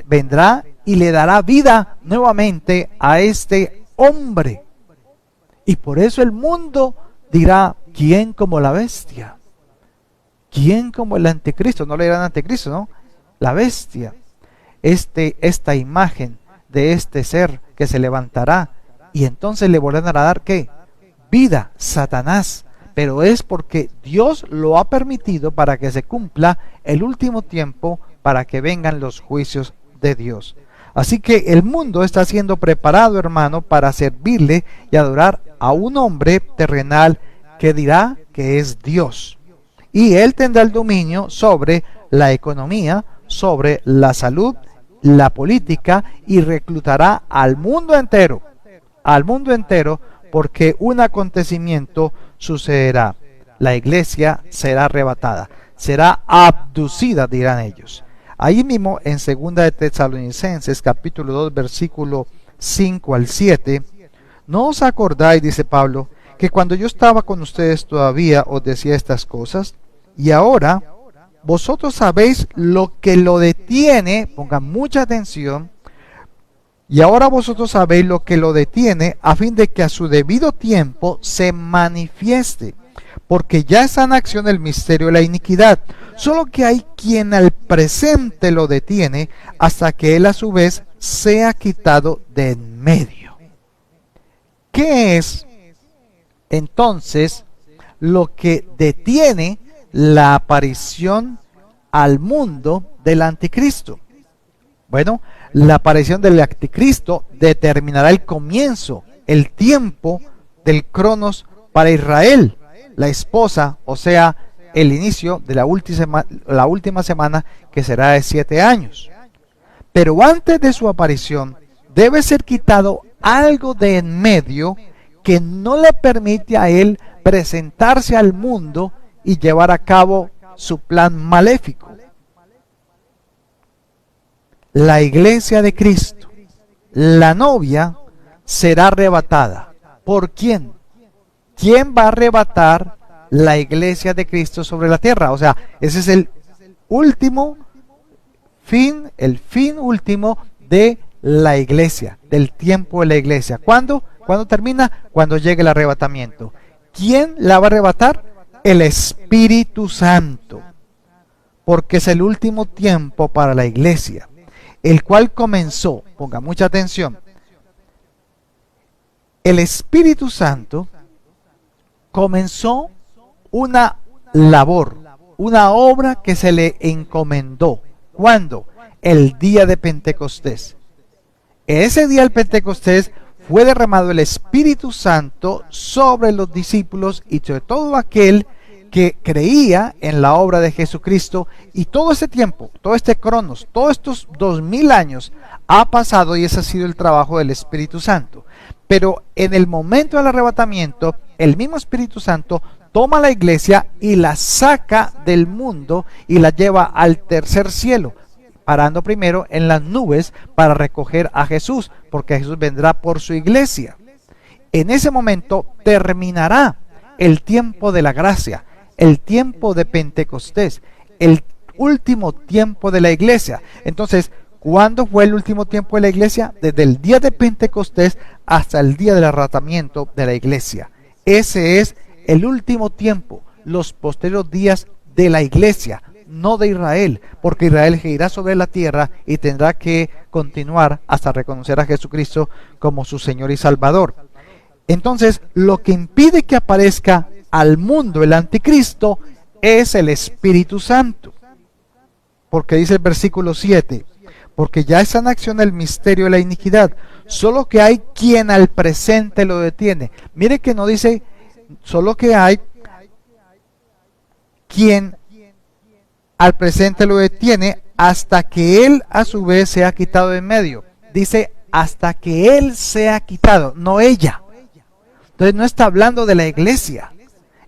vendrá y le dará vida nuevamente a este hombre. Y por eso el mundo dirá: ¿quién como la bestia? ¿Quién como el anticristo? No le dirán anticristo, ¿no? La bestia. Esta imagen de este ser que se levantará, y entonces le volverán a dar ¿qué? Vida, Satanás. Pero es porque Dios lo ha permitido para que se cumpla el último tiempo, para que vengan los juicios de Dios. Así que el mundo está siendo preparado, hermano, para servirle y adorar a un hombre terrenal que dirá que es Dios. Y Él tendrá el dominio sobre la economía, sobre la salud, la política, y reclutará al mundo entero, porque un acontecimiento sucederá. La iglesia será arrebatada, será abducida, dirán ellos. Ahí mismo en 2 de Tesalonicenses, capítulo 2, versículo 5 al 7, ¿no os acordáis, dice Pablo, que cuando yo estaba con ustedes todavía os decía estas cosas? Y ahora vosotros sabéis lo que lo detiene, pongan mucha atención, y ahora vosotros sabéis lo que lo detiene, a fin de que a su debido tiempo se manifieste, porque ya está en acción el misterio de la iniquidad, solo que hay quien al presente lo detiene, hasta que él a su vez sea quitado de en medio. ¿Qué es entonces lo que detiene la aparición al mundo del anticristo? Bueno, la aparición del anticristo determinará el comienzo, el tiempo del Cronos para Israel, la esposa, o sea, el inicio de la última semana, que será de 7 años. Pero antes de su aparición debe ser quitado algo de en medio que no le permite a él presentarse al mundo y llevar a cabo su plan maléfico. La iglesia de Cristo, la novia, será arrebatada. ¿Por quién? ¿Quién va a arrebatar la iglesia de Cristo sobre la tierra? O sea, ese es el último fin, el fin último de la iglesia, del tiempo de la iglesia. ¿Cuándo? ¿Cuándo termina? Cuando llegue el arrebatamiento. ¿Quién la va a arrebatar? El Espíritu Santo, porque es el último tiempo para la iglesia, el cual comenzó, ponga mucha atención, el Espíritu Santo comenzó una labor, una obra que se le encomendó. ¿Cuándo? El día de Pentecostés. Ese día del Pentecostés fue derramado el Espíritu Santo sobre los discípulos y sobre todo aquel que creía en la obra de Jesucristo. Y todo ese tiempo, todo este cronos, todos estos 2000 años ha pasado, y ese ha sido el trabajo del Espíritu Santo. Pero en el momento del arrebatamiento, el mismo Espíritu Santo toma la iglesia y la saca del mundo y la lleva al tercer cielo, parando primero en las nubes para recoger a Jesús, porque Jesús vendrá por su iglesia. En ese momento terminará el tiempo de la gracia, el tiempo de Pentecostés, el último tiempo de la iglesia. Entonces, ¿cuándo fue el último tiempo de la iglesia? Desde el día de Pentecostés hasta el día del arrebatamiento de la iglesia. Ese es el último tiempo, los posteriores días de la iglesia, no de Israel, porque Israel girará sobre la tierra y tendrá que continuar hasta reconocer a Jesucristo como su Señor y Salvador. Entonces, lo que impide que aparezca al mundo el anticristo es el Espíritu Santo, porque dice el versículo 7, porque ya está en acción el misterio de la iniquidad, solo que hay quien al presente lo detiene. Mire que no dice solo que hay quien al presente lo detiene hasta que él a su vez sea quitado de en medio. Dice hasta que él sea quitado, no ella. Entonces no está hablando de la iglesia,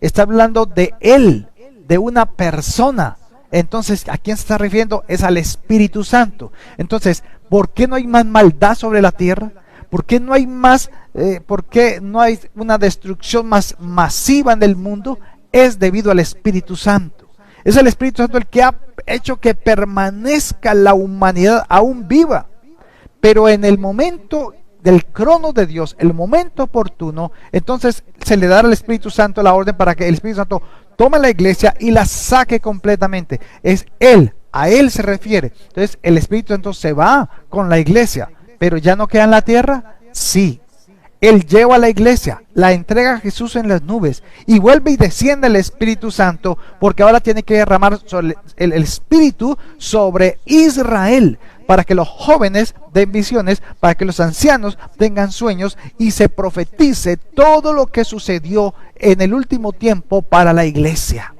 está hablando de él, de una persona. Entonces, ¿a quién se está refiriendo? Es al Espíritu Santo. Entonces, ¿por qué no hay más maldad sobre la tierra? ¿Por qué no hay más, por qué no hay una destrucción más masiva en el mundo? Es debido al Espíritu Santo. Es el Espíritu Santo el que ha hecho que permanezca la humanidad aún viva. Pero en el momento del crono de Dios, el momento oportuno, entonces se le dará al Espíritu Santo la orden para que el Espíritu Santo tome la iglesia y la saque completamente. Es Él, a Él se refiere. Entonces el Espíritu Santo se va con la iglesia, pero ya no queda en la tierra. Sí, Él lleva a la iglesia, la entrega a Jesús en las nubes y vuelve y desciende el Espíritu Santo, porque ahora tiene que derramar el Espíritu sobre Israel, para que los jóvenes den visiones, para que los ancianos tengan sueños y se profetice todo lo que sucedió en el último tiempo para la iglesia.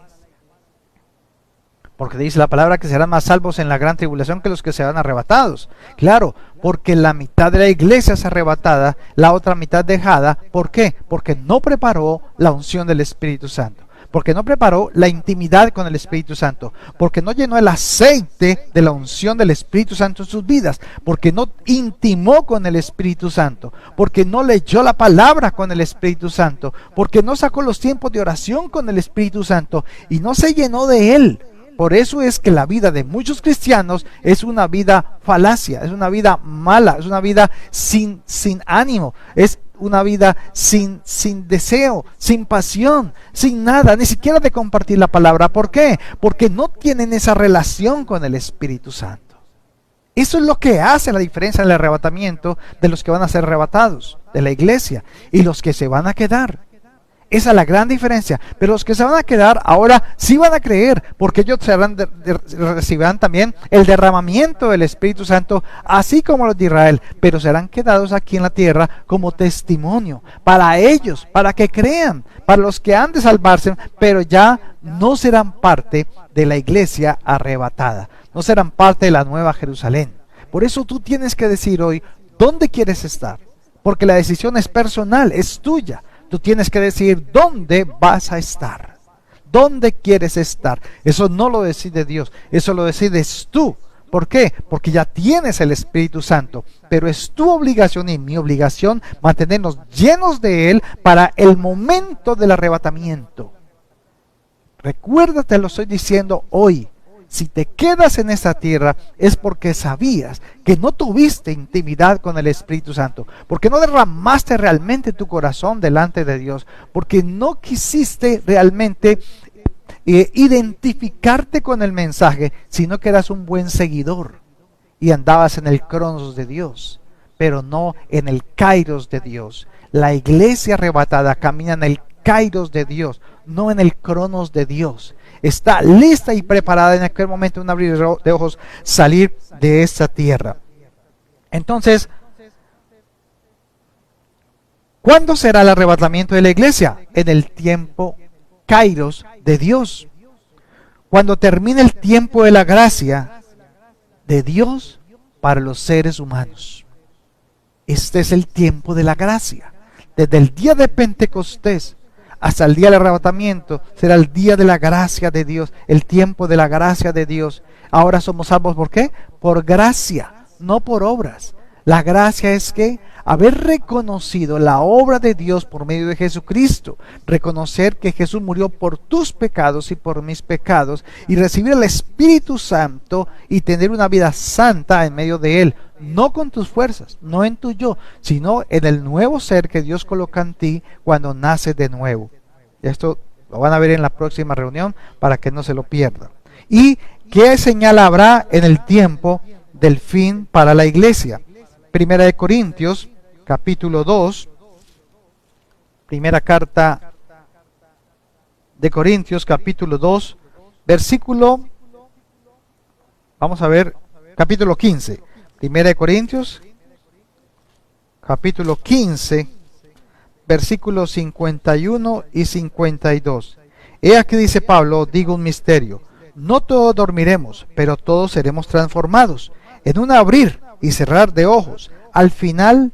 Porque dice la palabra que serán más salvos en la gran tribulación que los que serán arrebatados. Claro, porque la mitad de la iglesia es arrebatada, la otra mitad dejada. ¿Por qué? Porque no preparó la unción del Espíritu Santo. Porque no preparó la intimidad con el Espíritu Santo. Porque no llenó el aceite de la unción del Espíritu Santo en sus vidas. Porque no intimó con el Espíritu Santo. Porque no leyó la palabra con el Espíritu Santo. Porque no sacó los tiempos de oración con el Espíritu Santo. Y no se llenó de él. Por eso es que la vida de muchos cristianos es una vida falacia, es una vida mala, es una vida sin ánimo, es una vida sin deseo, sin pasión, sin nada, ni siquiera de compartir la palabra. ¿Por qué? Porque no tienen esa relación con el Espíritu Santo. Eso es lo que hace la diferencia en el arrebatamiento de los que van a ser arrebatados de la iglesia y los que se van a quedar. Esa es la gran diferencia. Pero los que se van a quedar ahora sí van a creer, porque ellos recibirán también el derramamiento del Espíritu Santo, así como los de Israel, pero serán quedados aquí en la tierra como testimonio para ellos, para que crean, para los que han de salvarse, pero ya no serán parte de la iglesia arrebatada, no serán parte de la nueva Jerusalén. Por eso tú tienes que decir hoy dónde quieres estar, porque la decisión es personal, es tuya. Tú tienes que decir dónde vas a estar, dónde quieres estar. Eso no lo decide Dios, eso lo decides tú. ¿Por qué? Porque ya tienes el Espíritu Santo, pero es tu obligación y mi obligación mantenernos llenos de Él para el momento del arrebatamiento. Recuérdate, lo estoy diciendo hoy. Si te quedas en esta tierra es porque sabías que no tuviste intimidad con el Espíritu Santo, porque no derramaste realmente tu corazón delante de Dios, porque no quisiste realmente identificarte con el mensaje, sino que eras un buen seguidor y andabas en el cronos de Dios, pero no en el kairos de Dios. La iglesia arrebatada camina en el kairos de Dios, no en el cronos de Dios. Está lista y preparada en aquel momento, un abrir de ojos, salir de esta tierra. Entonces, ¿cuándo será el arrebatamiento de la iglesia? En el tiempo kairos de Dios. Cuando termine el tiempo de la gracia de Dios para los seres humanos. Este es el tiempo de la gracia. Desde el día de Pentecostés hasta el día del arrebatamiento será el día de la gracia de Dios, el tiempo de la gracia de Dios. Ahora somos salvos, ¿por qué? Por gracia, no por obras. La gracia es que haber reconocido la obra de Dios por medio de Jesucristo, reconocer que Jesús murió por tus pecados y por mis pecados, y recibir el Espíritu Santo y tener una vida santa en medio de Él, no con tus fuerzas, no en tu yo, sino en el nuevo ser que Dios coloca en ti cuando naces de nuevo. Esto lo van a ver en la próxima reunión para que no se lo pierdan. ¿Y qué señal habrá en el tiempo del fin para la iglesia? Primera de Corintios, capítulo 2, primera carta de Corintios, capítulo 2, versículo, vamos a ver, capítulo 15. Primera de Corintios, capítulo 15, versículos 51 y 52. He aquí, dice Pablo, digo un misterio. No todos dormiremos, pero todos seremos transformados. En un abrir y cerrar de ojos, a la final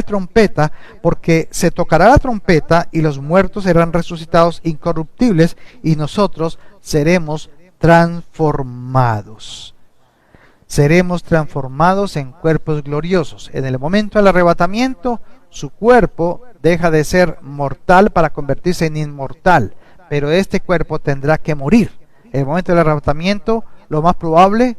trompeta, porque se tocará la trompeta y los muertos serán resucitados incorruptibles y nosotros seremos transformados. Seremos transformados en cuerpos gloriosos. En el momento del arrebatamiento, su cuerpo deja de ser mortal para convertirse en inmortal, pero este cuerpo tendrá que morir. En el momento del arrebatamiento, lo más probable,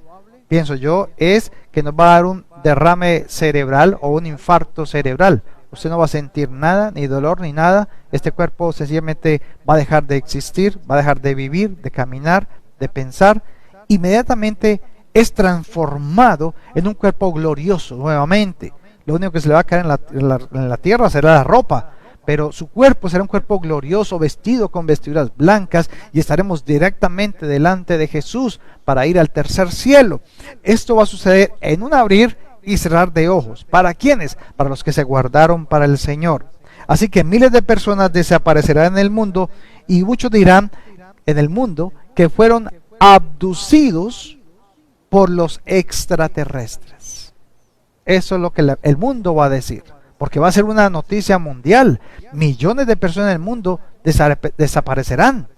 pienso yo, es que nos va a dar un derrame cerebral o un infarto cerebral. Usted no va a sentir nada, ni dolor, ni nada. Este cuerpo sencillamente va a dejar de existir, va a dejar de vivir, de caminar, de pensar. Inmediatamente es transformado en un cuerpo glorioso nuevamente. Lo único que se le va a caer en la tierra será la ropa, pero su cuerpo será un cuerpo glorioso, vestido con vestiduras blancas, y estaremos directamente delante de Jesús para ir al tercer cielo. Esto va a suceder en un abrir y cerrar de ojos. ¿Para quiénes? Para los que se guardaron para el Señor. Así que miles de personas desaparecerán en el mundo, y muchos dirán en el mundo que fueron abducidos por los extraterrestres. Eso es lo que el mundo va a decir, porque va a ser una noticia mundial. Millones de personas en el mundo desaparecerán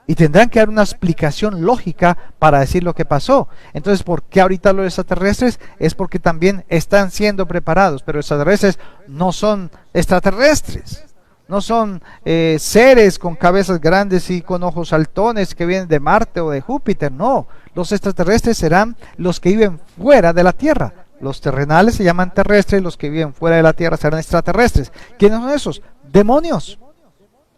y tendrán que dar una explicación lógica para decir lo que pasó. Entonces, ¿por qué ahorita los extraterrestres? Es porque también están siendo preparados, pero los extraterrestres no son extraterrestres. No son seres con cabezas grandes y con ojos saltones que vienen de Marte o de Júpiter. No, los extraterrestres serán los que viven fuera de la Tierra. Los terrenales se llaman terrestres, y los que viven fuera de la Tierra serán extraterrestres. ¿Quiénes son esos? Demonios.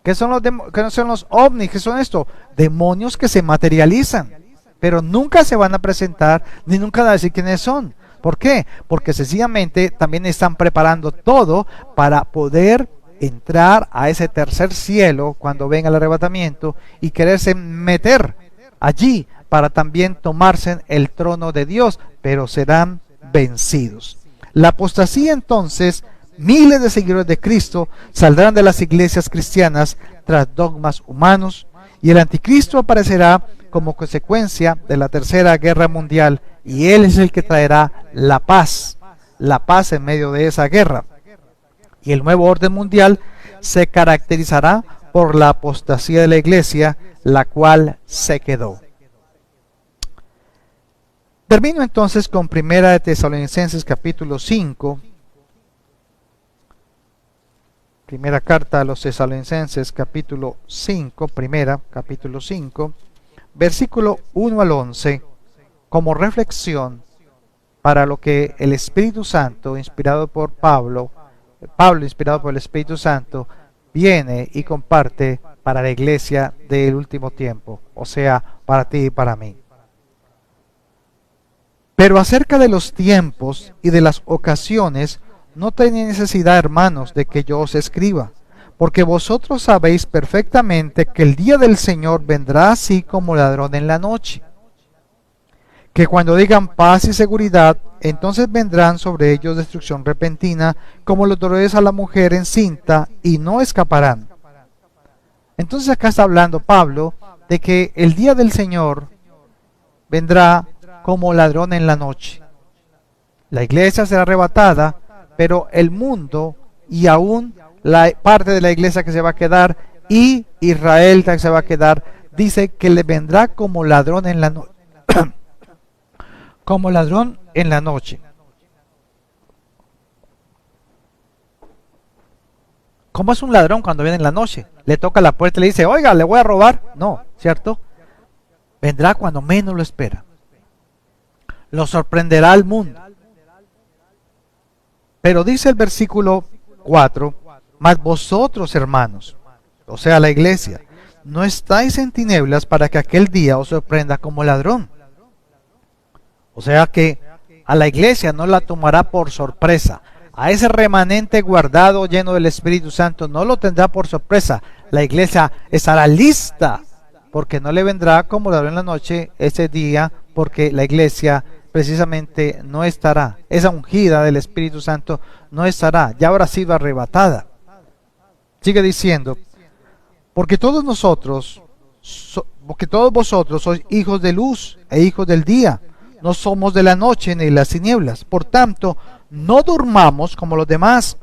¿Qué son los ovnis? ¿Qué son esto? Demonios que se materializan, pero nunca se van a presentar ni nunca van a decir quiénes son. ¿Por qué? Porque sencillamente también están preparando todo para poder entrar a ese tercer cielo cuando venga el arrebatamiento y quererse meter allí para también tomarse el trono de Dios, pero serán vencidos. La apostasía, entonces, miles de seguidores de Cristo saldrán de las iglesias cristianas tras dogmas humanos, y el anticristo aparecerá como consecuencia de la tercera guerra mundial, y él es el que traerá la paz en medio de esa guerra. Y el nuevo orden mundial se caracterizará por la apostasía de la iglesia, la cual se quedó. Termino entonces con Primera de Tesalonicenses capítulo 5. Primera carta a los Tesalonicenses capítulo 5, capítulo 5, versículo 1 al 11, como reflexión para lo que el Espíritu Santo, inspirado por Pablo inspirado por el Espíritu Santo, viene y comparte para la iglesia del último tiempo, o sea, para ti y para mí. Pero acerca de los tiempos y de las ocasiones, no tenéis necesidad, hermanos, de que yo os escriba, porque vosotros sabéis perfectamente que el día del Señor vendrá así como ladrón en la noche. Que cuando digan paz y seguridad, entonces vendrán sobre ellos destrucción repentina, como los dolores a la mujer encinta, y no escaparán. Entonces acá está hablando Pablo de que el día del Señor vendrá como ladrón en la noche. La iglesia será arrebatada, pero el mundo y aún la parte de la iglesia que se va a quedar y Israel que se va a quedar, dice que le vendrá como ladrón en la noche. Como ladrón en la noche. ¿Cómo es un ladrón cuando viene en la noche? Le toca la puerta y le dice, oiga, le voy a robar. No, ¿cierto? Vendrá cuando menos lo espera. Lo sorprenderá al mundo. Pero dice el versículo 4, mas vosotros, hermanos, o sea, la iglesia, no estáis en tinieblas para que aquel día os sorprenda como ladrón. O sea que a la iglesia no la tomará por sorpresa. A ese remanente guardado lleno del Espíritu Santo no lo tendrá por sorpresa. La iglesia estará lista, porque no le vendrá como ladrón en la noche ese día, porque la iglesia precisamente no estará. Esa ungida del Espíritu Santo no estará, ya habrá sido arrebatada. Sigue diciendo, porque todos vosotros sois hijos de luz e hijos del día. No somos de la noche ni de las tinieblas. Por tanto, no durmamos como los demás,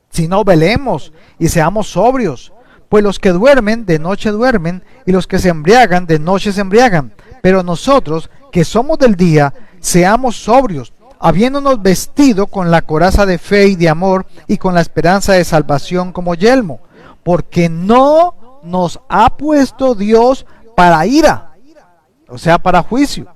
sino velemos y seamos sobrios. Pues los que duermen, de noche duermen, y los que se embriagan, de noche se embriagan. Pero nosotros, que somos del día, seamos sobrios, habiéndonos vestido con la coraza de fe y de amor, y con la esperanza de salvación como yelmo. Porque no nos ha puesto Dios para ira, o sea, para juicio,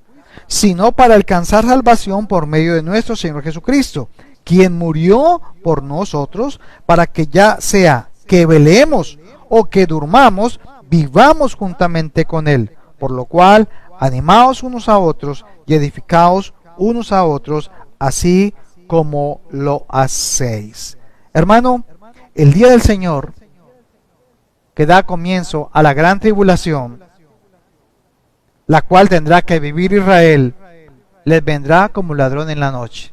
sino para alcanzar salvación por medio de nuestro Señor Jesucristo, quien murió por nosotros, para que ya sea que velemos o que durmamos, vivamos juntamente con Él. Por lo cual, animaos unos a otros y edificaos unos a otros, así como lo hacéis. Hermano, el día del Señor, que da comienzo a la gran tribulación, la cual tendrá que vivir Israel, les vendrá como ladrón en la noche.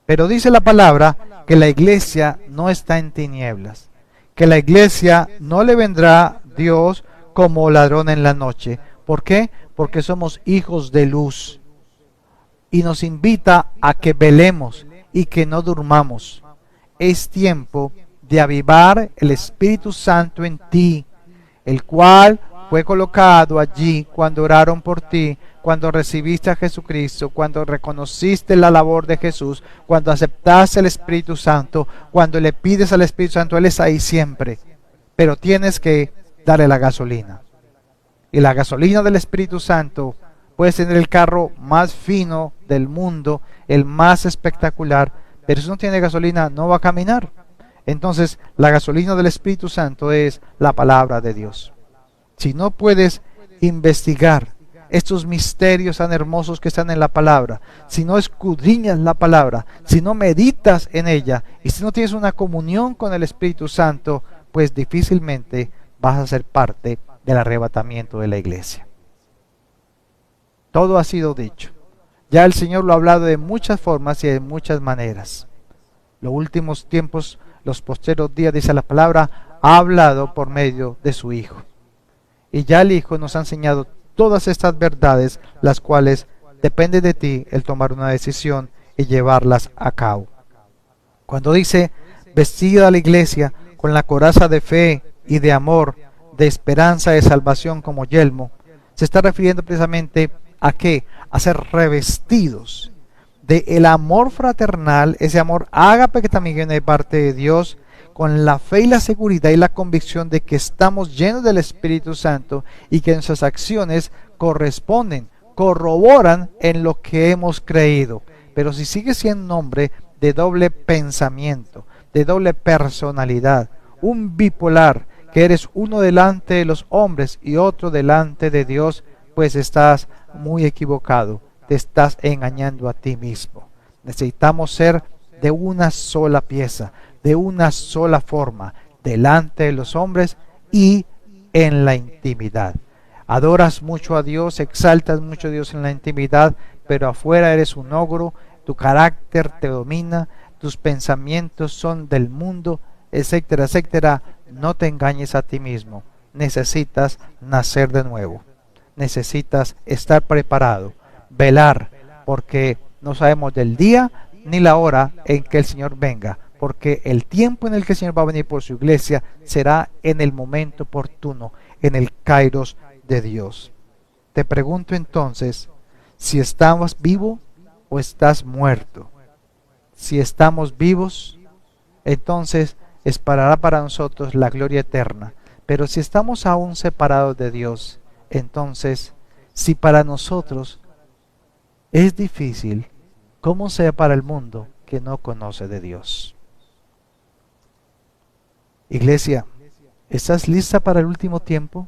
Pero dice la palabra que la iglesia no está en tinieblas, que la iglesia no le vendrá Dios como ladrón en la noche. ¿Por qué? Porque somos hijos de luz y nos invita a que velemos y que no durmamos. Es tiempo de avivar el Espíritu Santo en ti, el cual fue colocado allí cuando oraron por ti, cuando recibiste a Jesucristo, cuando reconociste la labor de Jesús, cuando aceptaste el Espíritu Santo, cuando le pides al Espíritu Santo. Él es ahí siempre, pero tienes que darle la gasolina. Y la gasolina del Espíritu Santo, puedes tener el carro más fino del mundo, el más espectacular, pero si no tiene gasolina no va a caminar. Entonces la gasolina del Espíritu Santo es la palabra de Dios. Si no puedes investigar estos misterios tan hermosos que están en la palabra, si no escudriñas la palabra, si no meditas en ella y si no tienes una comunión con el Espíritu Santo, pues difícilmente vas a ser parte del arrebatamiento de la iglesia. Todo ha sido dicho. Ya el Señor lo ha hablado de muchas formas y de muchas maneras. Los últimos tiempos, los postreros días, dice la palabra, ha hablado por medio de su Hijo. Y ya el Hijo nos ha enseñado todas estas verdades, las cuales depende de ti el tomar una decisión y llevarlas a cabo. Cuando dice, vestida a la iglesia con la coraza de fe y de amor, de esperanza, de salvación como yelmo, se está refiriendo precisamente a qué, a ser revestidos de el amor fraternal, ese amor ágape que también viene de parte de Dios, con la fe y la seguridad y la convicción de que estamos llenos del Espíritu Santo y que nuestras acciones corresponden, corroboran en lo que hemos creído. Pero si sigues siendo un hombre de doble pensamiento, de doble personalidad, un bipolar, que eres uno delante de los hombres y otro delante de Dios, pues estás muy equivocado, te estás engañando a ti mismo. Necesitamos ser de una sola pieza, de una sola forma, delante de los hombres y en la intimidad. Adoras mucho a Dios, exaltas mucho a Dios en la intimidad, pero afuera eres un ogro, tu carácter te domina, tus pensamientos son del mundo, etcétera, etcétera. No te engañes a ti mismo. Necesitas nacer de nuevo. Necesitas estar preparado, velar, porque no sabemos del día ni la hora en que el Señor venga, porque el tiempo en el que el Señor va a venir por su iglesia será en el momento oportuno, en el kairos de Dios. Te pregunto entonces, si estamos vivo o estás muerto. Si estamos vivos, entonces esperará para nosotros la gloria eterna. Pero si estamos aún separados de Dios, entonces, si para nosotros es difícil, ¿cómo sea para el mundo que no conoce de Dios? Iglesia, ¿estás lista para el último tiempo?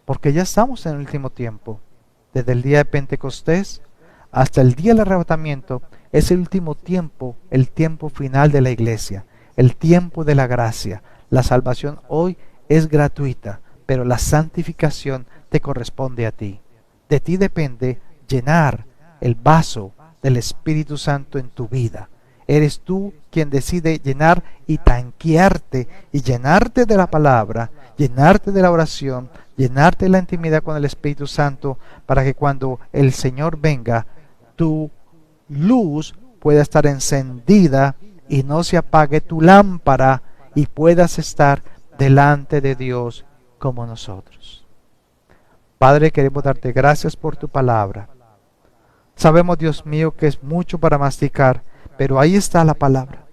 Porque ya estamos en el último tiempo. Desde el día de Pentecostés hasta el día del arrebatamiento es el último tiempo, el tiempo final de la iglesia, el tiempo de la gracia. La salvación hoy es gratuita, pero la santificación te corresponde a ti. De ti depende llenar el vaso del Espíritu Santo en tu vida. Eres tú quien decide llenar y tanquearte y llenarte de la palabra, llenarte de la oración, llenarte de la intimidad con el Espíritu Santo, para que cuando el Señor venga, tu luz pueda estar encendida y no se apague tu lámpara y puedas estar delante de Dios como nosotros. Padre, queremos darte gracias por tu palabra. Sabemos, Dios mío, que es mucho para masticar, pero ahí está la palabra.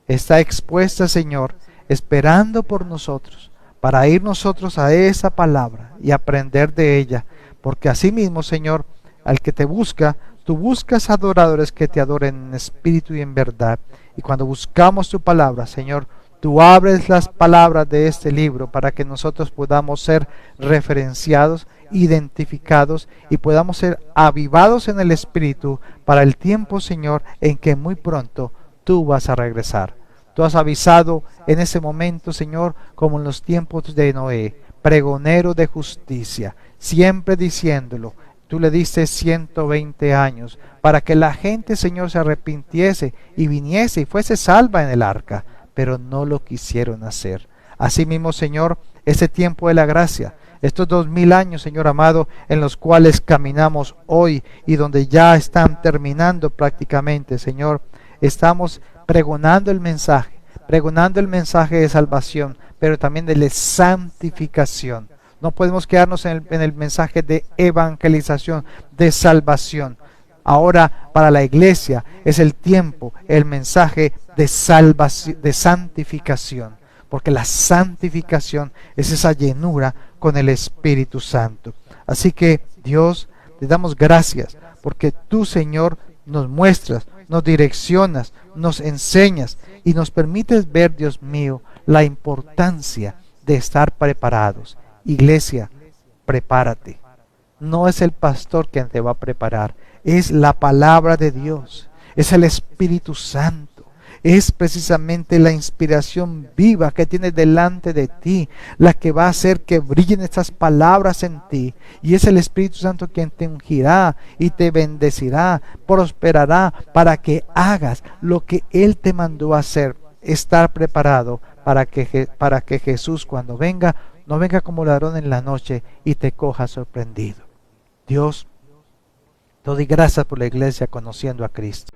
Está expuesta, Señor, esperando por nosotros, para ir nosotros a esa palabra y aprender de ella, porque así mismo, Señor, al que te busca, tú buscas adoradores que te adoren en espíritu y en verdad. Y cuando buscamos tu palabra, Señor, tú abres las palabras de este libro para que nosotros podamos ser referenciados identificados y podamos ser avivados en el Espíritu para el tiempo, Señor, en que muy pronto tú vas a regresar. Tú has avisado en ese momento, Señor, como en los tiempos de Noé, pregonero de justicia, siempre diciéndolo. Tú le diste 120 años para que la gente, Señor, se arrepintiese y viniese y fuese salva en el arca, pero no lo quisieron hacer. Asimismo, Señor, ese tiempo de la gracia, estos 2000 años, Señor amado, en los cuales caminamos hoy y donde ya están terminando prácticamente, Señor, estamos pregonando el mensaje de salvación, pero también de la santificación. No podemos quedarnos en el mensaje de evangelización, de salvación. Ahora para la iglesia es el tiempo, el mensaje de salvación, de santificación, porque la santificación es esa llenura con el Espíritu Santo. Así que Dios, te damos gracias porque tú, Señor, nos muestras, nos direccionas, nos enseñas y nos permites ver, Dios mío, la importancia de estar preparados. Iglesia, prepárate. No es el pastor quien te va a preparar, es la palabra de Dios, es el Espíritu Santo. Es precisamente la inspiración viva que tienes delante de ti, la que va a hacer que brillen estas palabras en ti. Y es el Espíritu Santo quien te ungirá y te bendecirá, prosperará para que hagas lo que Él te mandó a hacer. Estar preparado para que Jesús cuando venga, no venga como ladrón en la noche y te coja sorprendido. Dios, te doy gracias por la iglesia conociendo a Cristo.